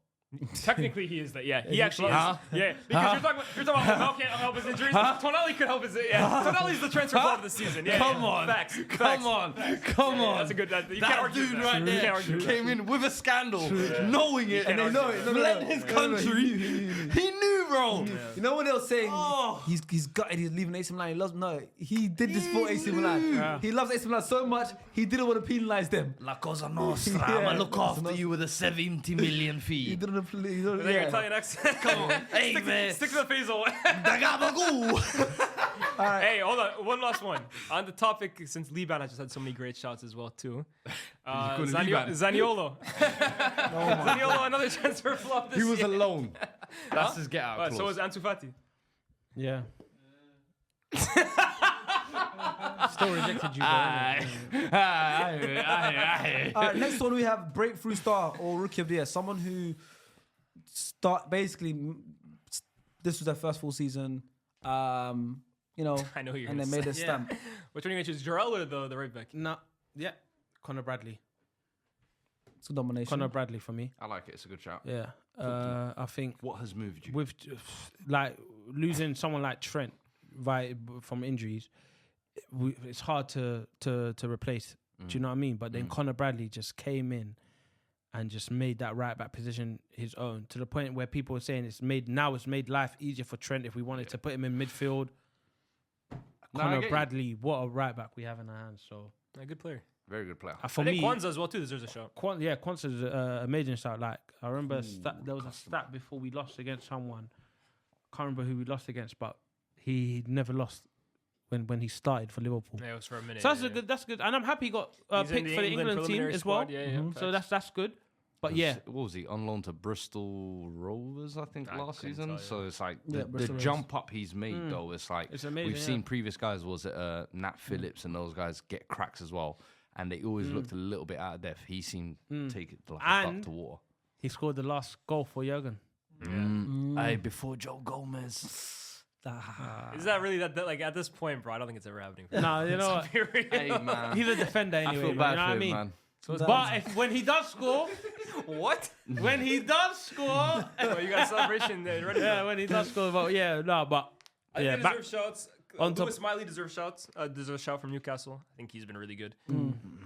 Technically, he is that. Yeah, he actually Huh? is. Yeah, because you're talking about how can't help his injuries. Tonali could help his. Yeah, Tonali's the transfer flop of the season. Yeah, Come yeah. on. Facts. Come on, come on. That's a good. You can't That argue dude that. right You there can't argue that. came in with a scandal, knowing it, can't and they argue know that. it. Fled his country. He knew, bro. You know when they were saying Oh. he's gutted, he's leaving AC Milan, he loves no, he did this for AC Milan. He loves AC Milan so much, he didn't want to penalise them. La Cosa Nostra, Yeah. I'ma look after you with a 70 million He fee. didn't want to With your yeah. Italian accent. Come on, hey man. Stick to the phasal. Dagabagoo. Hey, hold on. One last one. On the topic, since Liban has just had so many great shots as well, too. calling Liban? Zaniolo. Zaniolo, another transfer flop this He was year. alone. That's his get out clause. So was Ansu Fati. Yeah. Still rejected you, bro. All right, next one we have breakthrough star or rookie of the year, someone who this was their first full season. you know, I know who you're and they gonna made a say. stamp. Which one are you gonna choose, Jarrell or the right back? No, yeah, Conor Bradley. It's a domination. Conor Bradley for me. I like it. It's a good shout. Yeah, I think What has moved you? with like losing someone like Trent from injuries, it's hard to replace. Do you know what I mean? But then Conor Bradley just came in and just made that right back position his own, to the point where people are saying it's made life easier for Trent if we wanted to put him in midfield. No, I Conor get you. Bradley, what a right back we have in our hands. So A good player. Very good player. for I think me, Kwanzaa as well too deserves a shot. Kwanzaa's amazing start. Like I remember there was a stat before we lost against someone. Can't remember who we lost against, but he never lost when he started for Liverpool. Yeah, it was for a minute. So that's good, and I'm happy he got He's in picked for the England team preliminary as well. squad. Yeah. So that's good. But yeah, What was he on loan to Bristol Rovers? I think I last couldn't season. tell, So it's like Yeah, the Bristol Rovers. jump up he's made though. It's like It's amazing, we've seen previous guys. Was it Nat Phillips and those guys get cracks as well, and they always looked a little bit out of depth. He seemed take it like a duck And to water. he scored the last goal for Jurgen. Hey, before Joe Gomez. Is that really that like at this point, bro? I don't think it's ever happening. No, you know what? Hey man, He's a defender I anyway. feel man, bad you know what I for mean? him, man. But when he does score, What? when he does score, Oh, you got a celebration there ready? yeah, when he does score, but I yeah, think back, he deserves shouts. on top- Lewis Miley deserves shouts. Deserves a shout from Newcastle. I think he's been really good.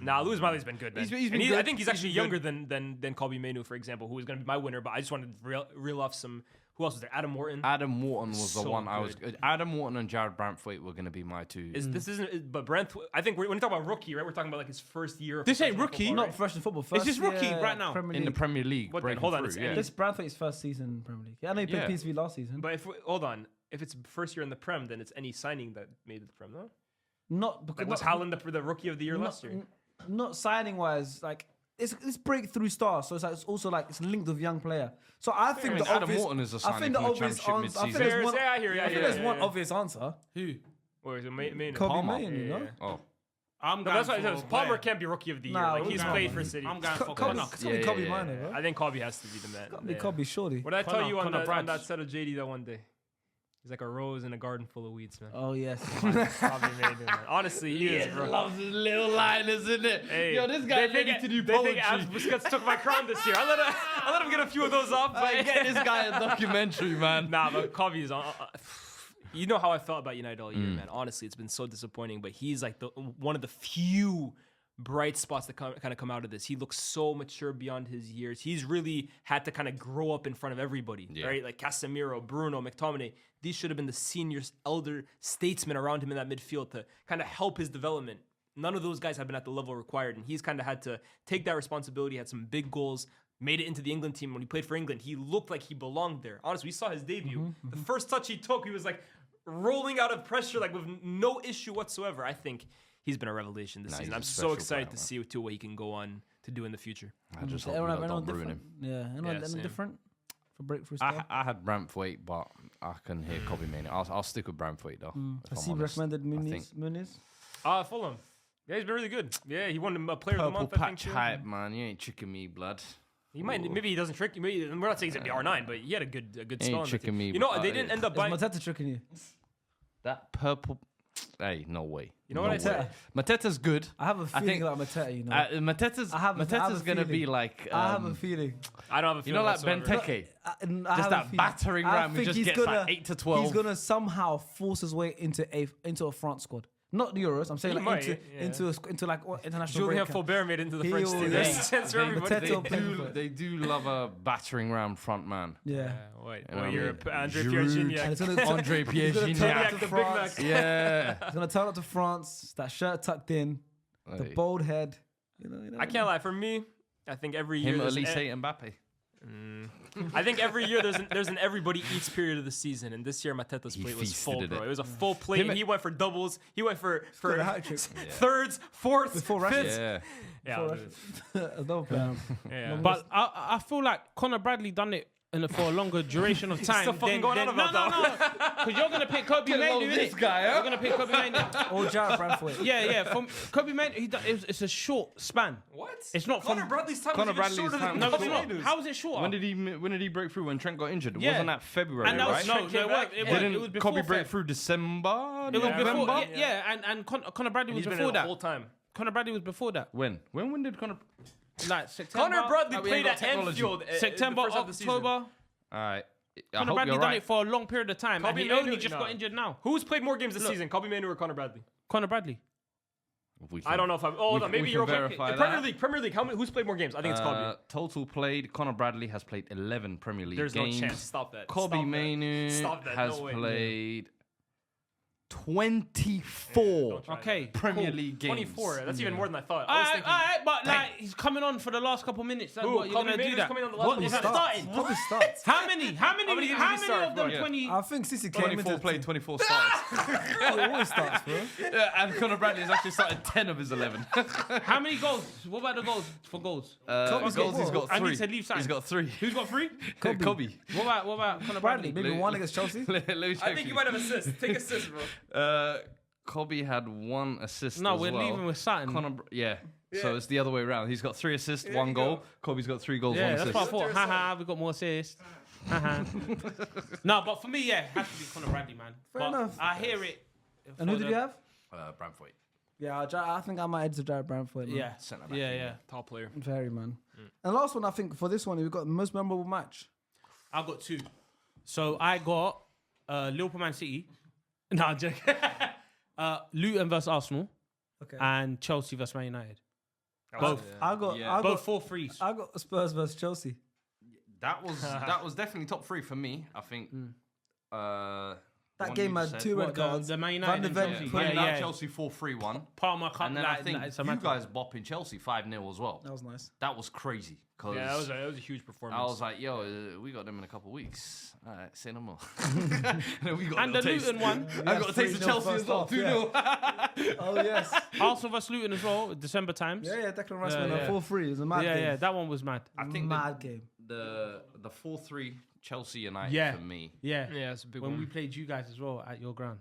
Nah, Lewis Miley's been good, man. He's been And good. I think he's actually younger than Colby Mainu, for example, who is going to be my winner. But I just wanted to reel off some. Who else was there? Adam Morton. Adam Morton was the So one I was. good. Adam Morton and Jared Brantwaite were going to be my two. This isn't, but Brent. I think when you talk about rookie, right? We're talking about like his first year. Of This ain't professional rookie, football, Not right? fresh in football. It's First just rookie year right now. Premier in the League. Premier League. What then? breaking Hold on, through, it's yeah. This Brantwaite's first season in Premier League. Yeah, I know he played Yeah. PSV last season. But hold on, if it's first year in the Prem, then it's any signing that made it the Prem, no? Not because Like was Haaland the rookie of the year last year? Not signing wise, like it's breakthrough star. So it's also like it's linked with young player. So I think the Adam obvious. Morton is a I signing think the from the obvious Championship answer. I think mid-season. there's Fair, one. I hear you, I think yeah, there's yeah, one yeah. obvious answer. Who? Or is it Mainu? Kobe Palmer. Mainu, you know. Oh, I'm No, going that's why I for said Palmer Blair. can't be rookie of the year. Nah, Like I'm he's going- played for City. I'm going for Kobe, Connor. it's gotta be Kobe Mino, bro. I think Kobe has to be the man. Gotta be Yeah. Kobe, surely. What did I tell Connor- you on Connor that Brads. set of JD that one day? He's like a rose in a garden full of weeds, man. Oh yes. Kobe Mainu, man. Honestly, he is, bro. loves his little liners, isn't it? Hey, Yo, this guy they ready think- to do they poetry. think Abs Busquets took my crown this year. I let him get a few of those off. But Hey, get this guy a documentary, man. Nah, but Kobe is on. You know how I felt about United all year, man. Honestly, it's been so disappointing. But he's like one of the few bright spots that kind of come out of this. He looks so mature beyond his years. He's really had to kind of grow up in front of everybody, right? Like Casemiro, Bruno, McTominay. These should have been the seniors, elder statesmen around him in that midfield to kind of help his development. None of those guys have been at the level required, and he's kind of had to take that responsibility. Had some big goals. Made it into the England team when he played for England. He looked like he belonged there. Honestly, we saw his debut. The first touch he took, he was like rolling out of pressure, like with no issue whatsoever. I think he's been a revelation this season. he's a I'm so special excited player, to see what he can go on to do in the future. I just hope Everyone- we everyone don't ruin him. different. Yeah, anyone same. different for breakthrough stuff. I had Brantwaite, but I can hear Kobe Mainu. I'll stick with Brantwaite though. if Has I'm he honest. recommended I think Muniz? Fulham. Yeah, he's been really good. Yeah, he won a player of the Purple month, I think. patch too. hype, man. You ain't tricking me, blood. He might, maybe he doesn't trick you. Maybe we're not saying he's gonna be R9, but he had a good Ain't spell. on the tricking team. me, You know, but they didn't end up Is buying. Mateta tricking you? That purple. Hey, no way. You know what I No said? way. Mateta's good. I have a feeling think- about Mateta, you know. Mateta's I have a gonna be feeling. like. I have a feeling. I don't have a You feeling. know, like whatsoever. Benteke. I Just have a that feeling. battering I ram who think just he's gets like 8 to 12. He's gonna somehow force his way into a France squad. Not the Euros. I'm saying He like might, into like what, international. Julien breakout. Faubert made it into the He French will, team. yeah. Makes sense for everybody. Mateta- They do love a battering ram front man. Yeah. Wait, You know what I you're mean? Andre Giroud. Pierre And Gignac. it's gonna, Andre Pierre he's gonna turn Gignac. up to The Big France. Mac. Yeah. He's gonna turn up to France. That shirt tucked in, the Hey. bold head. You know, I can't lie. For me, I think every year Him, there's Elise, Mbappe. I think every year there's an everybody eats period of the season, and this year Mateta's He plate was full, feasted bro. it. It was a full plate. Him- And he went for doubles. He went for got a hat trick. thirds, fourths, Before Rashford. fifths. Yeah. Yeah, Another player. yeah. But I feel like Conor Bradley done it for a longer duration of time, still fucking going on about no, because you're gonna pick Kobe Mainoo, this innit? guy, huh? You're gonna pick Kobe Mainoo. Or Jared Brandfoot. Yeah. From Kobe Mainoo, it's a short span. What? It's not Connor from Bradley's time. Connor was even Bradley's shorter time than No, was it's Kobe not. Mainoo's. How is it shorter? When did he break through? When Trent got injured? Yeah. Wasn't that February, And that was right? it was before Kobe break Feb. through December? It was before. November? And Connor Bradley was He's been before in the that. whole time. Connor Bradley was before that. When did Connor? Like September. Connor Bradley we ain't played got at technology. Anfield. September, the first half of the season. October. All right. I Connor hope Bradley you're done right. it for a long period of time, Kobe and he only Mainoo- just no. got injured now. Who's played more games this Look. season, Kobe Mainoo or Connor Bradley? Connor Bradley. I don't know if I'm. Oh, hold on, maybe we you're can okay. verify Premier that. League. Premier League. Who's played more games? I think it's Kobe. Total played. Connor Bradley has played 11 Premier League There's games. no chance. Stop that. Kobe Stop that. Mainoo Stop that. has No way. played 24 Don't try Okay. Premier cool. League games. 24. That's even more than I thought. I was Alright, thinking. alright, but like he's coming on for the last couple minutes. Like, Who? what, you're Kobe gonna do Mainoo's that? coming on the last What one. is He's that? starting. Probably starts. How many? How many? many How games did he many start, of them? bro? 20? I think Sissy came 24 into played, 24 starts. He always starts, bro. Yeah, and Connor Bradley has actually started 10 of his 11. How many goals? What about the goals for goals? Kobe's Goals, got he's got 3. I need to leave He's got 3. Who's got 3? Kobe. What about Connor Bradley, Bradley? maybe one against Chelsea. I think you might have assist. Take assist, bro. Kobe had 1 assist. No, as we're well. leaving with Sutton. Yeah. So it's the other way around. He's got 3 assists, 1 goal. go. Kobe's got 3 goals, 1 Yeah, that's assist. what I thought. Haha, we got more assists. Haha. No, but for me, yeah, it has to be Connor Bradley, man. Fair But enough. I hear it. And who did you have? Bramthwaite. Yeah, I think I might head to Jared Brandfoot. Man. Yeah, Centre back, yeah. Top player. Very, man. And last one, I think, for this one, we've got the most memorable match. I got 2. So I got Liverpool Man City. No, I'm joking. Luton versus Arsenal Okay. and Chelsea versus Man United. Both. I got, Yeah. I Both got, 4-3s. I got Spurs versus Chelsea. That was definitely top 3 for me. I think. That game had 2 red cards. The Man Van United de and Ven Chelsea. put Yeah, it yeah. Chelsea 4-3-1. Palmer Cup. And then like, I think like, it's a you matter. guys bopping Chelsea 5-0 as well. That was nice. That was crazy. Cause Yeah, that was a huge performance. I was like, yo, we got them in a couple of weeks. All right, say no more. And we got And the Luton one, I got a taste of 3-0 Chelsea as first well. half, 2-0. Oh, yes. Arsenal versus Luton as well, December times. Yeah, Declan Rice Yeah, won yeah. 4-3. It was a mad yeah, game. yeah, that one was mad. I think mad game. the 4-3 Chelsea United Yeah. for me. Yeah, yeah, it's a big when one. we played you guys as well at your ground.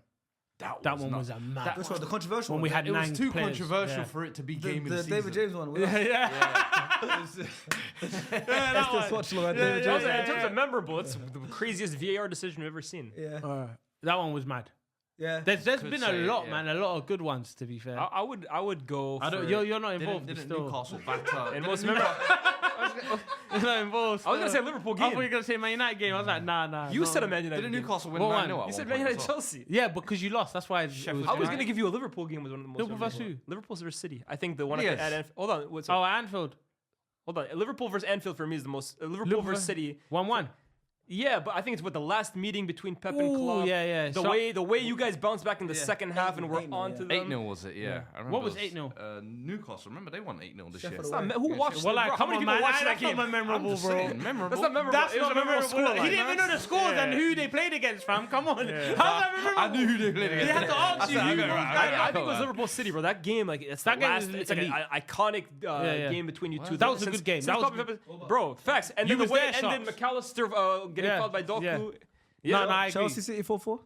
That That one nuts. was a mad. Which one? The controversial When one? we had It was 9 too players. controversial Yeah. for it to be the, game of the the season. David James one. Yeah, yeah. That's the Swatch logo. David James. In terms of memorable, it's the craziest VAR decision we've ever seen. Yeah. That one was mad. Yeah. There's Could been a say it, lot, yeah. man. A lot of good ones, to be fair. I would go. I don't. for- You're not involved. Didn't still. Newcastle batter? And most memorable. You're not involved. I was gonna still. say Liverpool I thought you were game. gonna say Man United game. I was like, nah. You no. said a Man United. Didn't game. Newcastle win What 9-0 one? at You said one Man point United as well? Chelsea. Yeah, because you lost. That's why. It was I was United. gonna give you a Liverpool game was one of the most. Liverpool versus memorable. who? Liverpool versus City. I think the one Yes. at Anfield. Hold on. What's Oh, Anfield. Hold on. Liverpool versus Anfield for me is the most. Liverpool Liverpool versus City. 1-1. Yeah, but I think it's with the last meeting between Pep and Ooh, Klopp. yeah. The So- way you guys bounced back in the Yeah. second half and we're 8-0, on to them. 8-0 was it? Yeah. I remember What was it 8-0? Newcastle. Remember they won 8-0 this year. Sheffield It's not away. who watched? Well, it, like, bro? How many people watched that That's game? not memorable, Just bro. saying, memorable. That's not memorable. That's It was not a memorable memorable. scoreline. He didn't even know the scores Yeah. and who they played against, fam. Come on. How's that memorable? I knew who they played They against. had to ask you. I who got it was right, that. I think it was Liverpool City, bro. That game, like, it's That the game last. was It's like an elite. iconic Yeah. game between you two. That was a good game. Since That was Klopp- bro. Facts. And You then the was way there, it ended, Sharks. McAllister getting Yeah. fouled by Doku. Yeah. Yeah, No, I agree. Chelsea City 4-4.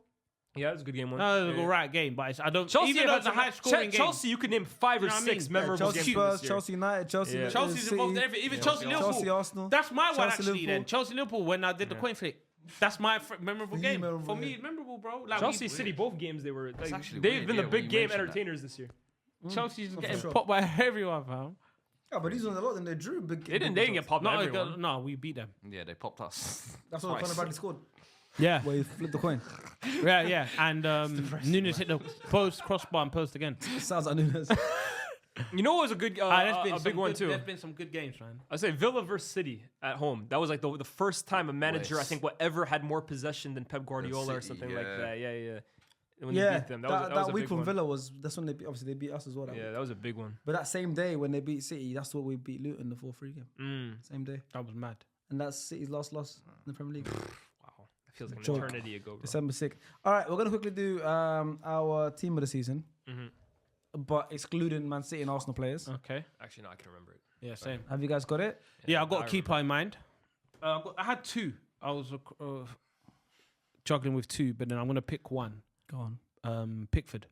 Yeah, it was a good game. One. No, it was a right game, but I don't. Chelsea, even though it's a high scoring game. Chelsea, you could name 5 or You know what I 6 mean? memorable Chelsea games Spurs, this year. Chelsea United, Chelsea. Yeah. Chelsea's City, involved in everything. Even Chelsea Chelsea, Liverpool. Chelsea Arsenal. That's my one Chelsea, actually. Then Liverpool. Chelsea Liverpool when I did the coin flip. That's my memorable game. memorable For me, game. it's memorable, bro. Like Chelsea City, both games they were. Like, actually they've weird, been yeah, the when big you game mention that. entertainers this year. Chelsea's getting sure. popped by everyone, fam. Yeah, but these ones a lot. Then they drew big. They didn't get popped by everyone. No, we beat them. Yeah, they popped us. That's what Conor Bradley scored. Yeah, Where he flipped the coin. yeah. And Nunes hit the post, crossbar, and post again. Sounds like Nunes. You know what was a good, a big one too? There's been some good games, man. I say Villa versus City at home. That was like the first time a manager, I think, ever had more possession than Pep Guardiola or City, something yeah. like that. Yeah. When they Yeah, beat them, that was that a week big from one. Villa was that's when they obviously they beat us as well. That Yeah, week. that was a big one. But that same day when they beat City, that's what we beat Luton the 4-3 game. Same day, That was mad. and that's City's last loss in the Premier League. Wow, that feels like an Joke. eternity ago, bro. December 6th. All right, we're gonna quickly do our team of the season, but excluding Man City and Arsenal players. Okay. Actually, no, I can remember it. Yeah, same. Have you guys got it? Yeah, I got I a keeper in mind. I had 2. juggling with two, but then I'm gonna pick one. Go on. Pickford.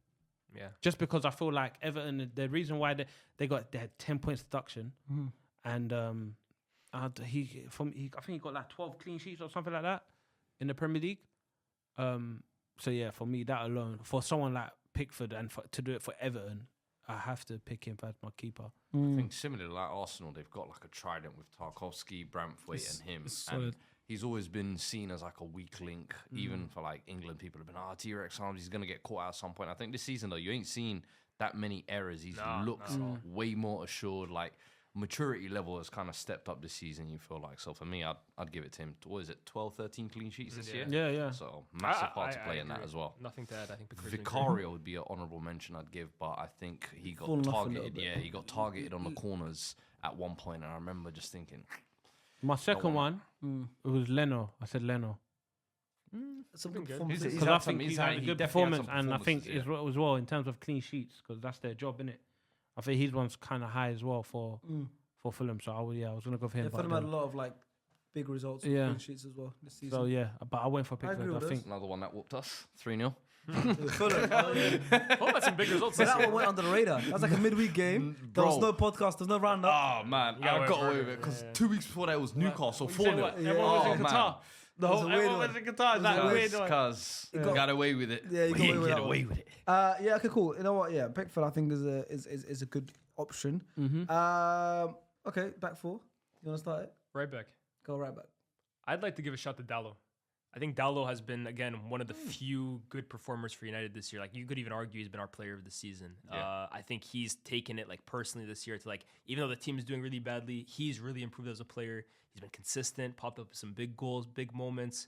Yeah. Just because I feel like Everton, the reason why they had 10 points deduction, and I think he got like 12 clean sheets or something like that in the Premier League. So yeah, for me, that alone, for someone like Pickford and to do it for Everton, I have to pick him as my keeper. I think similarly like Arsenal, they've got like a trident with Tarkowski, Branthwaite, and him. And he's always been seen as like a weak link, even for like England. People have been, T-Rex Arms, he's going to get caught out at some point. I think this season, though, you ain't seen that many errors. He's looked way more assured. Like, maturity level has kind of stepped up this season, you feel like. So for me, I'd give it to him. What is it, 12, 13 clean sheets this year? Yeah. So massive part to play in that as well. Nothing to add. I think Vicario would be an honourable mention I'd give, but I think he got targeted. Yeah, he got targeted on the corners at one point, and I remember just thinking... My second one, it was Leno. I said Leno. Some good Because I think he's had a good performance, and I think as well in terms of clean sheets, because that's their job, innit? I think his one's kind of high as well for Fulham. So I was gonna go for him. Fulham had a lot of like big results, clean sheets as well this season. So yeah, but I went for Pickford. I think another one that whooped us 3-0. Fulham. that's some big results. So that one went under the radar. That was like a midweek game. There was no podcast. There was no roundup. Oh man, I got away with it because 2 weeks before that it was Newcastle 4-0. Everyone was in Qatar. Everyone was in Qatar. Is that weird? Because got away with it. Yeah, you got away with it. Yeah, okay, cool. You know what? Yeah, Pickford I think is a good option. Okay, back four. You want to start it? Right back. Go right back. I'd like to give a shot to Dalot. I think Dalot has been, again, one of the few good performers for United this year. Like, you could even argue he's been our player of the season. Yeah. I think he's taken it, like, personally this year to, like, even though the team is doing really badly, he's really improved as a player. He's been consistent, popped up with some big goals, big moments.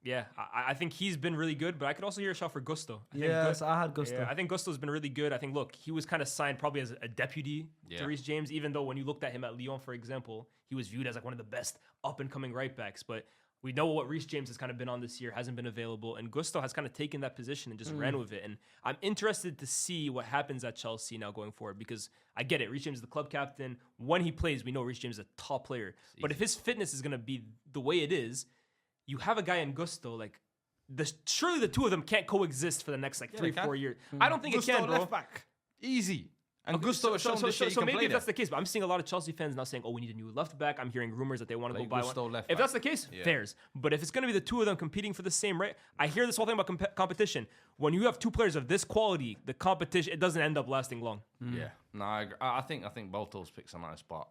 Yeah, I think he's been really good, but I could also hear a shot for Gusto. I had Gusto. Yeah, I think Gusto's been really good. I think, look, he was kind of signed probably as a deputy to Reece James, even though when you looked at him at Lyon, for example, he was viewed as, like, one of the best up-and-coming right-backs. But we know what Reece James has kind of been on this year, hasn't been available, and Gusto has kind of taken that position and just ran with it. And I'm interested to see what happens at Chelsea now going forward, because I get it. Reece James is the club captain. When he plays, we know Reece James is a top player. But if his fitness is going to be the way it is, you have a guy in Gusto, like, surely the two of them can't coexist for the next, like, 3-4 years. I don't think Gusto it can, bro. left back. Easy. And Gusto has shown this year so he can maybe play if that's the case, but I'm seeing a lot of Chelsea fans now saying, we need a new left back. I'm hearing rumors that they want to go buy one. If that's the case, fairs. But if it's going to be the two of them competing for the same right, I hear this whole thing about competition. When you have two players of this quality, the competition, it doesn't end up lasting long. Yeah. No, I agree. I think both those picks are nice, but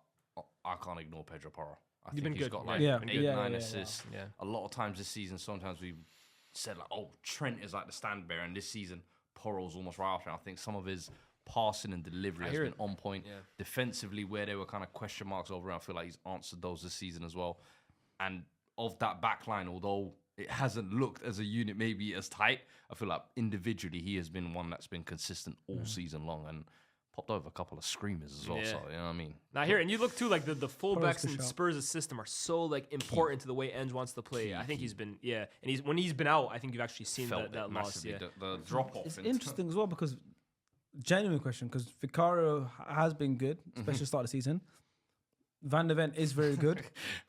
I can't ignore Pedro Porro. I think he's got like 8-9 assists. Yeah. A lot of times this season, sometimes we've said like, Trent is like the stand bearer, and this season Porro's almost right after. I think some of his passing and delivery has been on point. Yeah. Defensively, where there were kind of question marks over, I feel like he's answered those this season as well. And of that back line, although it hasn't looked as a unit maybe as tight, I feel like individually he has been one that's been consistent all season long and popped over a couple of screamers as well. So, you know what I mean? Now here, and you look too, like the fullbacks in Spurs' system are so like important to the way Ange wants to play. I think he's been, and when he's been out, I think you've actually seen that loss. Yeah. The drop off. It's interesting as well because genuine question, because Vicario has been good, especially start of the season. Van der Ven is very good.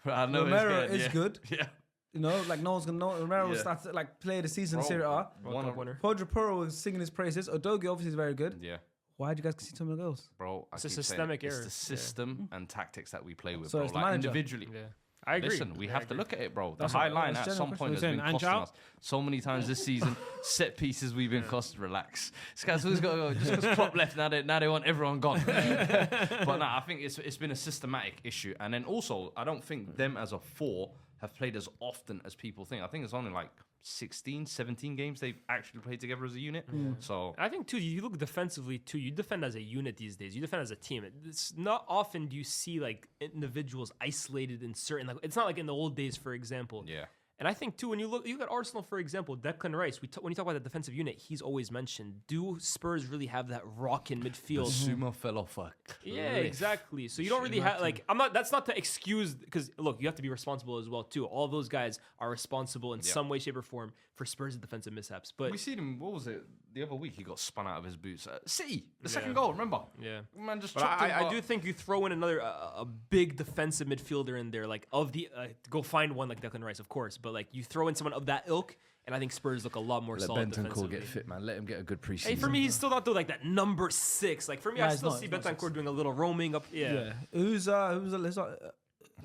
Romero is good. Yeah. You know, like no one's gonna know. Romero started like play the season Serie A. Pedro Porro was singing his praises. Odogi obviously is very good. Yeah. Why did you guys see so many goals? Bro, it's a systemic error. It's the system and tactics that we play with, so bro. It's like individually. Yeah. I agree. Listen, we have to look at it, bro. The high line at some point has been costing us so many times this season. Set pieces we've been cost. Relax. This guy's always got to go. Just because Klopp left, now they want everyone gone. But I think it's been a systematic issue. And then also, I don't think them as a four have played as often as people think. I think it's only like 16, 17 games they've actually played together as a unit. So I think too, you look defensively too, you defend as a unit these days. You defend as a team. It's not often do you see like individuals isolated in certain, like it's not like in the old days, for example. Yeah. And I think too, when you look at Arsenal, for example, Declan Rice. When you talk about the defensive unit, he's always mentioned. Do Spurs really have that rock in midfield? Suma fell off a cliff. Yeah, exactly. So you don't really have like That's not to excuse, because look, you have to be responsible as well too. All those guys are responsible in some way, shape, or form for Spurs' defensive mishaps. But We seen him. What was it? The other week he got spun out of his boots. City, the second goal. Remember? yeah. Man, just. But I do think you throw in another a big defensive midfielder in there, like of the go find one like Declan Rice, of course. But like you throw in someone of that ilk, and I think Spurs look a lot more Let solid Bentancur defensively. get fit, man. Let him get a good preseason. Hey, for me, he's still not doing like that number 6. Like for me, Nah, I he's still not, see he's not Bentancur 6. doing a little roaming up. Yeah. Who's so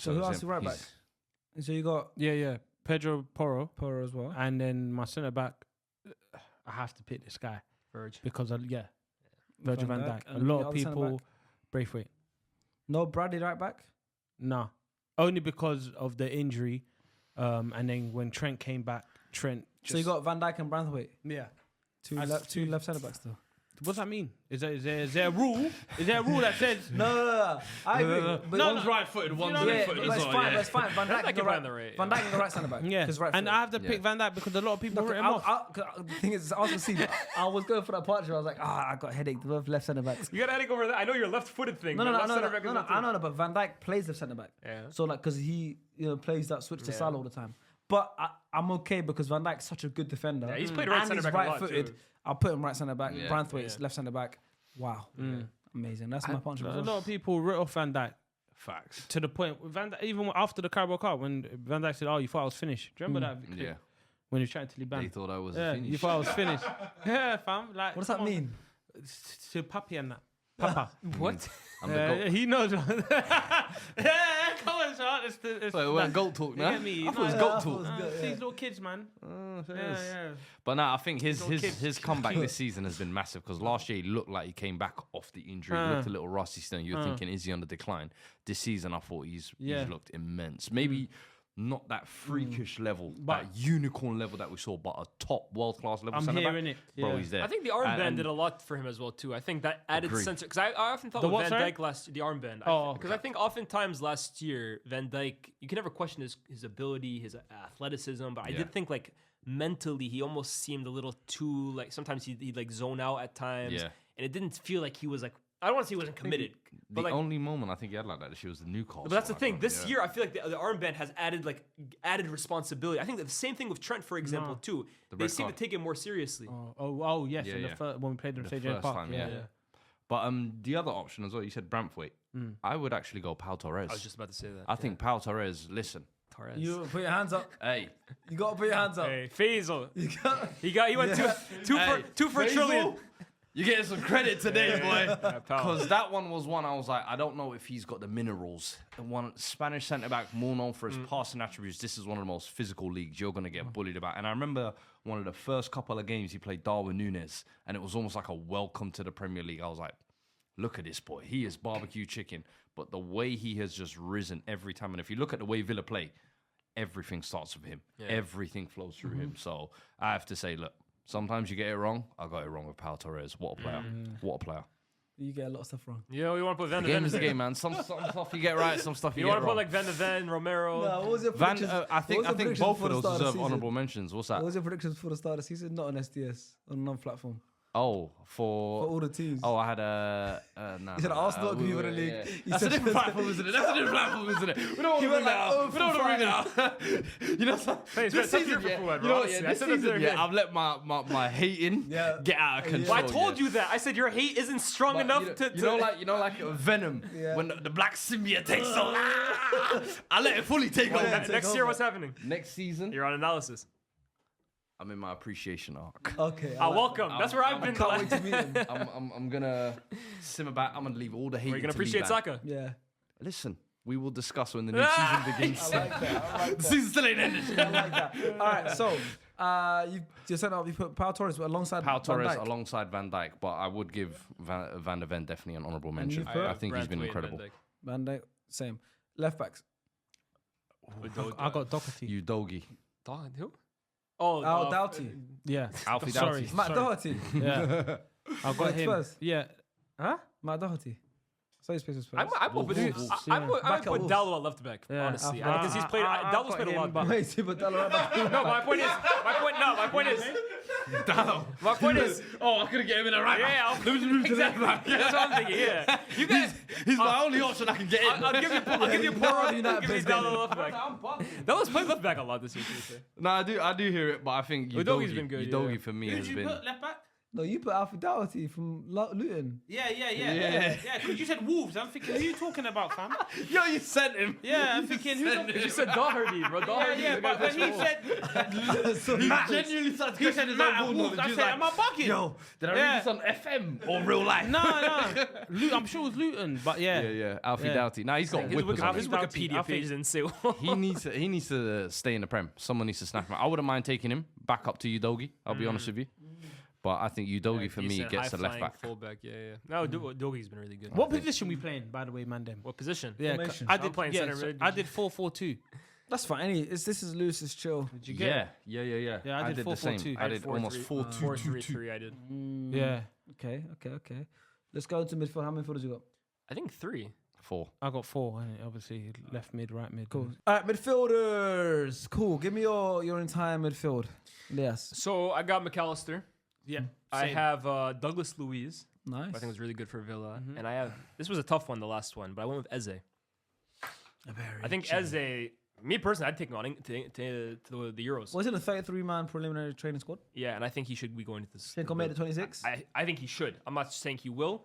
who else is right back? So you got Yeah. Pedro Porro, as well. and then my centre back. I have to pick this guy Verge. because Virgil van Dijk. A And lot the of other centre people back? Braithwaite. No Bradley right back. No, only because of the injury, and then when Trent came back, Trent. So you got Van Dijk and Branthwaite. yeah. Two That's two two- left centre backs though. What's that mean? Is there a rule? Is there a rule that says No. I agree. But No, right-footed, one's know, left-footed but as it's well. fine. Yeah. That's fine. Van Dijk Van Dijk can go can right. find the right- Van Dijk can go right centre back. yeah? 'Cause right And foot. I have to pick Van Dijk because a lot of people wrote him off. The thing is, Arsenal see, I was going for that partner. I was like, I got a headache. Both left centre backs. You got to headache over that. I know your left-footed thing. No, but no, left no, center back is not I know, but Van Dijk plays left centre back. Yeah. So like, because he plays that switch to Yeah. Salah all the time. But I'm okay because Van Dijk's such a good defender. Yeah, he's played right and centre he's back a lot, right-footed. too. I'll put him right centre back. Yeah. Branthwaite's Yeah. left centre back. Wow, amazing. That's my punch. A lot of people wrote off Van Dijk Facts. to the point with Van Dijk, even after the Carabao Cup when Van Dijk said, "Oh, you thought I was finished." Do you remember that? Yeah. When he was trying to They Liban. thought I was Yeah, finished. you thought I was finished. Yeah, fam. Like, What does that come on. mean? To Papi and that. Papa. What? I'm the goat. He knows. Yeah, come on, son. It's Wait, we're goat talk you now. get me? I thought it was No, goat I talk. thought it was good, These yeah. little kids, man. Yeah. But no, I think Little kids. his comeback this season has been massive because last year he looked like he came back off the injury. He looked a little rusty still. You were thinking, is he on the decline? This season, I thought he's looked immense. Maybe not that freakish level, But- that unicorn level that we saw, but a top world class level. I'm centre back. hearing it. Bro, Yeah. he's there. I think the armband And- did a lot for him as well too. I think that added Agreed. sensor, because I often thought The with what, Van sorry? Dijk the armband. Oh, Because I think oftentimes last year Van Dijk, you can never question his ability, his athleticism, but I Yeah. did think like mentally he almost seemed a little too like sometimes he'd like zone out at times, Yeah. and it didn't feel like he was like, I don't want to say he wasn't committed, The but like. only moment I think he had like that this year was the Newcastle. But that's the one, thing. bro. This Yeah. year, I feel like the armband has added responsibility. I think that the same thing with Trent, for example, too. They red seem to card. take it more seriously. Oh, yes. Yeah, in yeah. the first, when we played them The St. James first Park. time, yeah. But the other option as well, you said Braithwaite. I would actually go Pau Torres. I was just about to say that. I think Pau Torres, listen, Torres. You put your hands up. hey, You got to put your hands up. Hey, Faisal. You got. He went two for a trillion. you're getting some credit today, boy. pal. Because that one was one I was like, I don't know if he's got the minerals. And one Spanish centre back, more known for his passing attributes. This is one of the most physical leagues you're going to get bullied about. And I remember one of the first couple of games he played Darwin Núñez, and it was almost like a welcome to the Premier League. I was like, look at this boy. He is barbecue chicken. But the way he has just risen every time, and if you look at the way Villa play, everything starts with him. Yeah. Everything flows through him. So I have to say, look, sometimes you get it wrong. I got it wrong with Pau Torres. What a player. What a player. You get a lot of stuff wrong. You know, you want to put Van The de game Ven. is the game, man. Some stuff you get right, some stuff you, You get want to put wrong. like Van de Ven, Romero. What was your Van, predictions? I think what was your predictions both for of the those start of the deserve season? honourable mentions. What's that? What was your predictions for the start of the season? Not on SDS, on a non-platform. Oh, For all the teams. Oh, I had a. No, You said Arsenal could be wait, in the league. yeah. You That's said a different platform, isn't it? That's a different platform, isn't it? We don't want He to went bring like, that oh, out. We don't want to bring that out. You know, Hey, this tough year season, for yeah, Fuad, you bro, know, honestly. yeah, I this said that the season, other yeah, day. I've let my hating get out of control. Well, I told yeah. you that. I said your hate isn't strong But enough you know, like Venom Yeah. when the black symbiote takes over. I let it fully take over. take Next year, over. what's happening? Next season, You're on analysis. I'm in my appreciation arc. Okay. Ah, welcome. That's where I've been. Can't wait to meet him. I'm gonna simmer back. I'm gonna leave all the hate. We're gonna to appreciate Liban. Saka. Yeah. Listen, we will discuss when the new season begins. I like that. The season still ain't ended. I like that. All right. So, you said you put Pau Torres alongside Pau Torres Van Dijk. alongside Van Dijk, but I would give Van de Ven definitely an honourable you mention. put I think he's been incredible. Van Dijk, same. Left backs. I got Doherty. You doggy. Who? Oh, Doughty. Yeah. Alfie Sorry. Doughty. Matt Doherty. Yeah. I got Like him. Spurs. Yeah. Huh? Matt Doherty. Space. I might put Dallo at left back, honestly. Because he's played. Dallo's played a lot. Wait, but Dallo right back. No, my point is. My point is. Oh, I couldn't get him in a right. Yeah, Let me just move to exactly. left back. That's what I'm thinking. Yeah, you guys. He's my only option I can get in. I'll give you Dallo left back. Dallo's played left back a lot this year. No, I do hear it, but I think Udogi's been good, Udogi yeah. for me Who has did you been. put left back? No, you put Alfie Doherty from Luton. Yeah. Because you said Wolves. I'm thinking, who are you talking about, fam? Yo, you sent him. Yeah, I'm thinking, who's the... You said Doherty, bro. Doherty. Yeah, but when he said... He genuinely started He said questioning his Matt own at ball Wolves. knowledge. I He was said, like, am I bugging? yo, did I Yeah. read this on FM or real life? No. I'm sure it was Luton, but yeah. Yeah, Alfie Yeah. Doughty. Now he's got His whippers on Wikipedia him. Wikipedia I page think- didn't say. He needs to stay in the Prem. Someone needs to snap him. I wouldn't mind taking him back up to Udogi. I'll be honest with you. But I think Udogi for me gets a left back. Fullback. Yeah. No, Dogi's been really good. What position we playing, by the way, Mandem? What position? Yeah, Formation. I did I'm playing center mid. I did 4-4-2. That's fine. This is loose. It's chill. Did you get it? Yeah. Yeah, I did the same. 4-4-2. I did almost 4-2-2-2. 4-3-3. I did. Yeah. Okay. Let's go into midfield. How many midfielders you got? I think 3. 4. I got 4, and obviously left mid, right mid. Cool. All right, midfielders. Cool. Give me your entire midfield. Yes. So I got McAllister. Yeah. I same. have Douglas Luiz. Nice. I think was really good for Villa. And I have this was a tough one, the last one, but I went with Eze. I think Eze. Me personally, I'd take him on to the Euros. Was it a 33-man preliminary training squad? Yeah, and I think he should be going to this. Think I made it 26? I think he should. I'm not saying he will.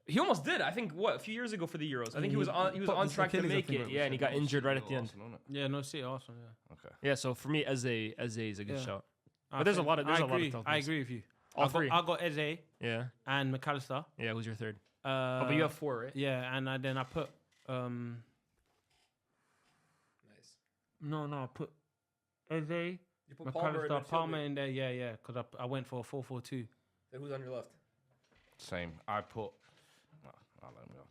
He almost did. I think a few years ago for the Euros. I think he was on popped on his track to Achilles, I make think, it. right? Yeah, and he got injured right at the end. Yeah, no, City Arsenal, yeah. Okay. Yeah, so for me, Eze is a good Yeah. shout. I But there's a think- lot of I tough I ones. agree with you. All three. I got Eze Yeah, and McAllister. yeah. Who's your third? But But you have 4, right? Yeah, and then I put Nice. no, I put Eze, You McAllister, Palmer in there. Yeah, because I went for a 4-4-2. Then who's on your left? Same. I put. I'll let him go.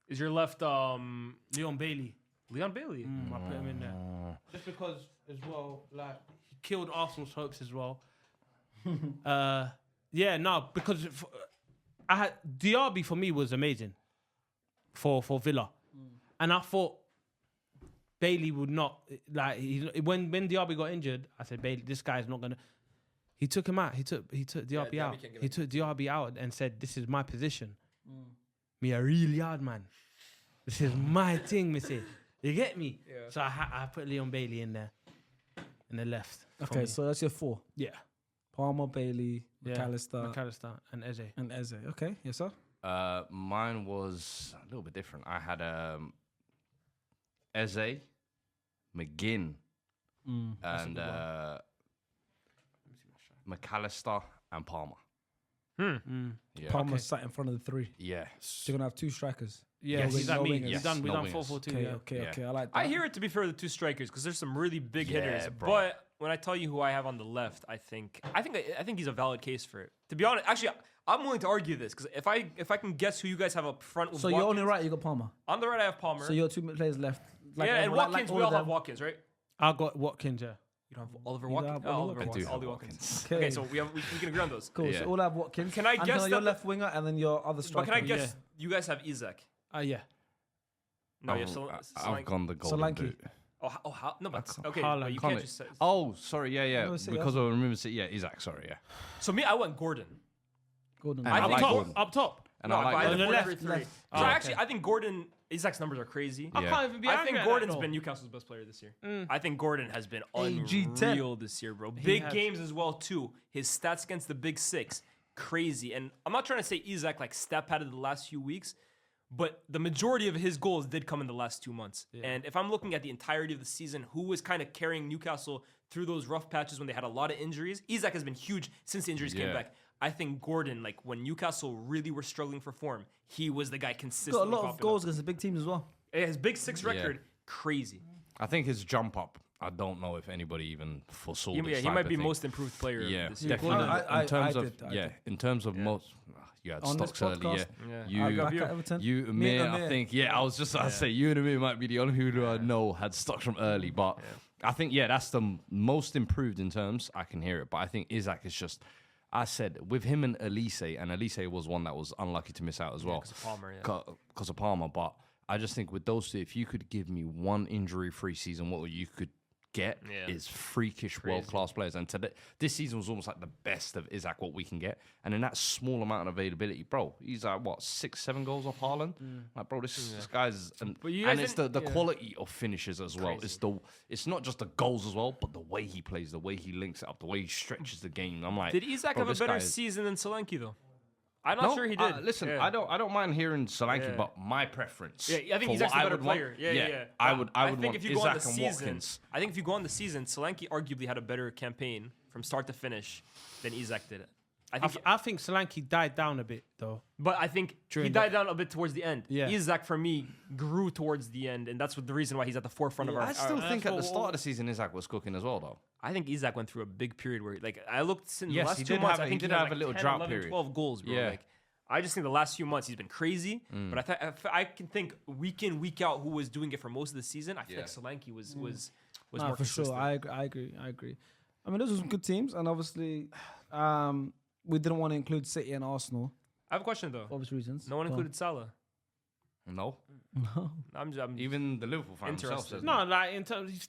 Is your left Leon Bailey. Leon Bailey? I put him in there just because, as well, like he killed Arsenal's hopes as well. Yeah, no, because I had Diaby for me was amazing for Villa, and I thought Bailey would not like when Diaby got injured. I said Bailey, this guy's not gonna. He took him out. He took Diaby out. He took Diaby out and said, "This is my position. Me a really hard man. This is my thing, missy. You get me?" Yeah. So I put Leon Bailey in there, in the left. for Okay, me. so that's your 4. Yeah. Palmer, Bailey, Yeah. McAllister, McAllister and Eze. and Eze. Okay, yes, sir. Mine was a little bit different. I had Eze, McGinn, and McAllister and Palmer. Yeah. Palmer sat in front of the 3. Yeah. So you're going to have 2 strikers. Yeah, Yes. he's done No me. wingers. We Yes, done no 4-4-2. Okay, Yeah. okay, I like that. I hear it to be fair the 2 strikers because there's some really big hitters. Yeah, bro. But when I tell you who I have on the left, I think he's a valid case for it. To be honest, actually, I'm willing to argue this because if I can guess who you guys have up front with So you're on the Watkins- right, you got Palmer. on the right I have Palmer. So your 2 players left. yeah, and everyone- Watkins. all We all of have them. Watkins, right? I got Watkins, yeah. You don't have Oliver You Watkins. have Oh, Ollie Oliver Watkins. I do have Ollie Watkins. Okay, so we can agree on those. Cool. Yeah. So all have Watkins. Can I And guess your that left winger and then your other But striker? can I guess you guys have Isaac? Yeah. No, you I've have gone the golden Solanke. boot. how? No, but okay. Haaland. But you Can't can't it? just say. Oh, sorry. Yeah. No, say Because of remember, yeah, Isaac. Sorry, yeah. So me, I went Gordon. Gordon. And I think like top- Gordon. Up top. And No, I but like I On had the a left, 4-3-3. left. So Oh, actually, okay. I think Gordon. Isaac's numbers are crazy. I Yeah. can't even be I angry think at Gordon's that, been though. Newcastle's best player this year. I think Gordon has been AG10. unreal this year, bro. Big has. games as well too. His stats against the Big 6, crazy. And I'm not trying to say Isaac like step out of the last few weeks, but the majority of his goals did come in the last 2 months. And if I'm looking at the entirety of the season, who was kind of carrying Newcastle through those rough patches when they had a lot of injuries? Isaac has been huge since the injuries came Yeah. back. I think Gordon, like when Newcastle really were struggling for form, he was the guy consistently. Got a lot of popping goals up. against the big teams as well. His Big 6 record, crazy. I think his jump up. I don't know if anybody even foresaw this. He type might of be thing. most improved player. Yeah, this year. definitely. I in terms did, of I did. in terms of most. You had On this stocks early, yeah. podcast, Yeah. I got You, Everton. you, Me Amir, and I Amir. think. Yeah, I was just about to say you and Amir might be the only who I know had stocks from early, but I think that's the most improved in terms. I can hear it, but I think Isaac is just. I said with him and Elise was one that was unlucky to miss out as well. Because of Palmer, Because of Palmer, but I just think with those two, if you could give me one injury-free season, what you could get is freakish world-class players. And this season was almost like the best of Isaac, what we can get. And in that small amount of availability, bro, he's like, 6-7 goals off Haaland? Like, bro, this guy's... And it's the quality of finishes as well. It's not just the goals as well, but the way he plays, the way he links it up, the way he stretches the game. I'm like... Did Isaac have a better season than Solanke, though? I'm not sure he did. Listen, I don't mind hearing Solanke, but my preference. Yeah, I think Isaac's a better player. Yeah. I would want if you go on Isaac the and season, Watkins. I think if you go on the season, Solanke arguably had a better campaign from start to finish than Isaac did. I think Solanke died down a bit though. But I think he died down a bit towards the end. Yeah. Isaac for me grew towards the end, and that's the reason why he's at the forefront of our. I still think at the start of the season Isaac was cooking as well, though. I think Isaac went through a big period where, I looked in the Yes, last he 2 did months. have- I think he did had have a little 10, drought 11, period. 12 goals, bro. Yeah. I just think the last few months he's been crazy, but I can think week in, week out who was doing it for most of the season. I feel like Solanke was more for consistent. sure. I agree. I mean, those were some good teams, and obviously, we didn't want to include City and Arsenal I have a question though. for obvious reasons. No one Go on. included Salah. No. I'm Even the Liverpool fan himself Interested. says No, like in terms, he's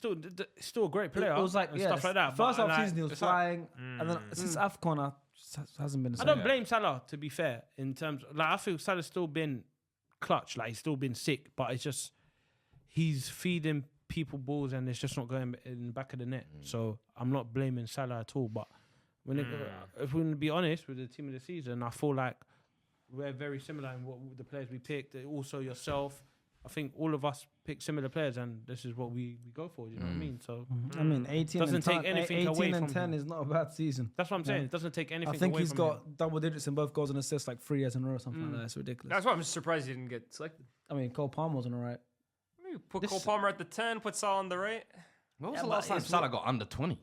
still a great player. It was like and stuff like that. First but, half like, season he was flying, and then since AFCON, hasn't been the I same. don't blame Salah, to be fair, in terms I feel Salah's still been clutch, like he's still been sick, but it's just he's feeding people balls and it's just not going in the back of the net. So I'm not blaming Salah at all. But when if we're going to be honest with the team of the season, I feel like we're very similar in what the players we picked. Also yourself, I think all of us pick similar players, and this is what we go for. You know what I mean? So I mean, 18 Doesn't and take anything 18 away and from 10 him. is not a bad season. that's what I'm saying. Yeah. It doesn't take anything. I think away he's from got him. double digits in both goals and assists, like 3 years in a row or something like that. It's ridiculous. That's why I'm just surprised he didn't get selected. I mean, Cole Palmer wasn't alright. Maybe put Cole Palmer at the 10, put Salah on the right. When was the last time Salah got under 20?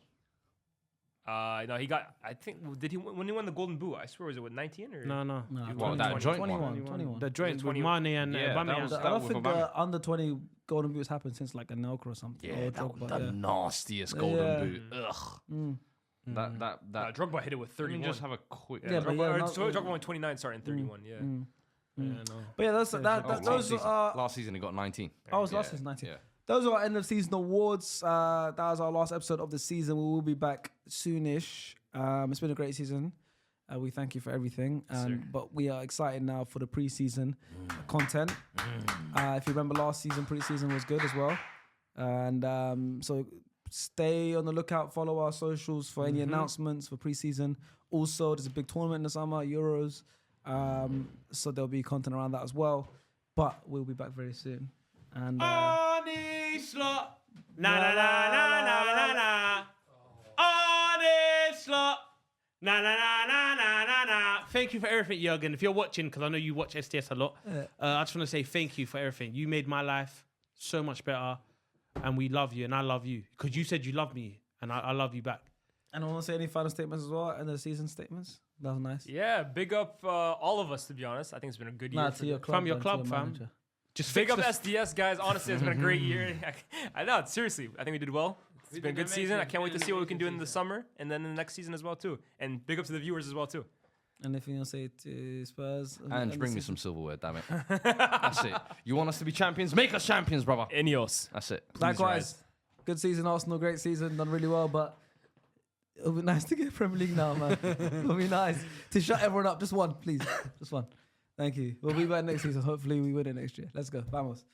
No, he got. I think did he when he won the Golden Boot? I swear was it with 19 or No. Well, that joint one. 21. The joint with 21. Mane and Yeah, that Aubameyang. was- I don't with think Aubameyang. under 20 golden boots happened since like Anelka or something. Yeah, or that was Drogba, the yeah. nastiest Yeah. golden boot. Ugh. That Drogba hit it with Let 31. me just have a quick. Yeah, but yeah, Drogba went 29, starting 31. Yeah. But yeah, those are last season he got 19. Oh, it was last season, 19. Yeah. Those are our end of season awards. That was our last episode of the season. We will be back soonish. It's been a great season. We thank you for everything. But we are excited now for the preseason content. If you remember last season, preseason was good as well. And so stay on the lookout. Follow our socials for any announcements for preseason. Also, there's a big tournament in the summer, Euros. So there'll be content around that as well. But we'll be back very soon. And Arnie Slot. Na na na na na na na. Arnie Slot. Na na na na na na na. Thank you for everything, Jürgen. If you're watching, because I know you watch SDS a lot, I just want to say thank you for everything. You made my life so much better, and we love you, and I love you because you said you love me, and I love you back. I want to say any final statements as well, and the season statements. That was nice. Yeah, big up all of us, to be honest. I think it's been a good year. To your club, From your and club, to your fam. manager. Just Big fix up the- SDS, guys. Honestly, it's been a great year. I know, seriously. I think we did well. It's been a good season. I can't wait to see what we can do in the summer and then in the next season as well, too. And big up to the viewers as well, too. Anything you'll say to Spurs? And bring me some silverware, damn it. That's it. You want us to be champions? Make us champions, brother. Ineos. That's it. Please Likewise, good season, Arsenal, great season, done really well, but it'll be nice to get Premier League now, man. It'll be nice to shut everyone up. Just one, please. Just one. Thank you. We'll be back next season. Hopefully we win it next year. Let's go. Vamos.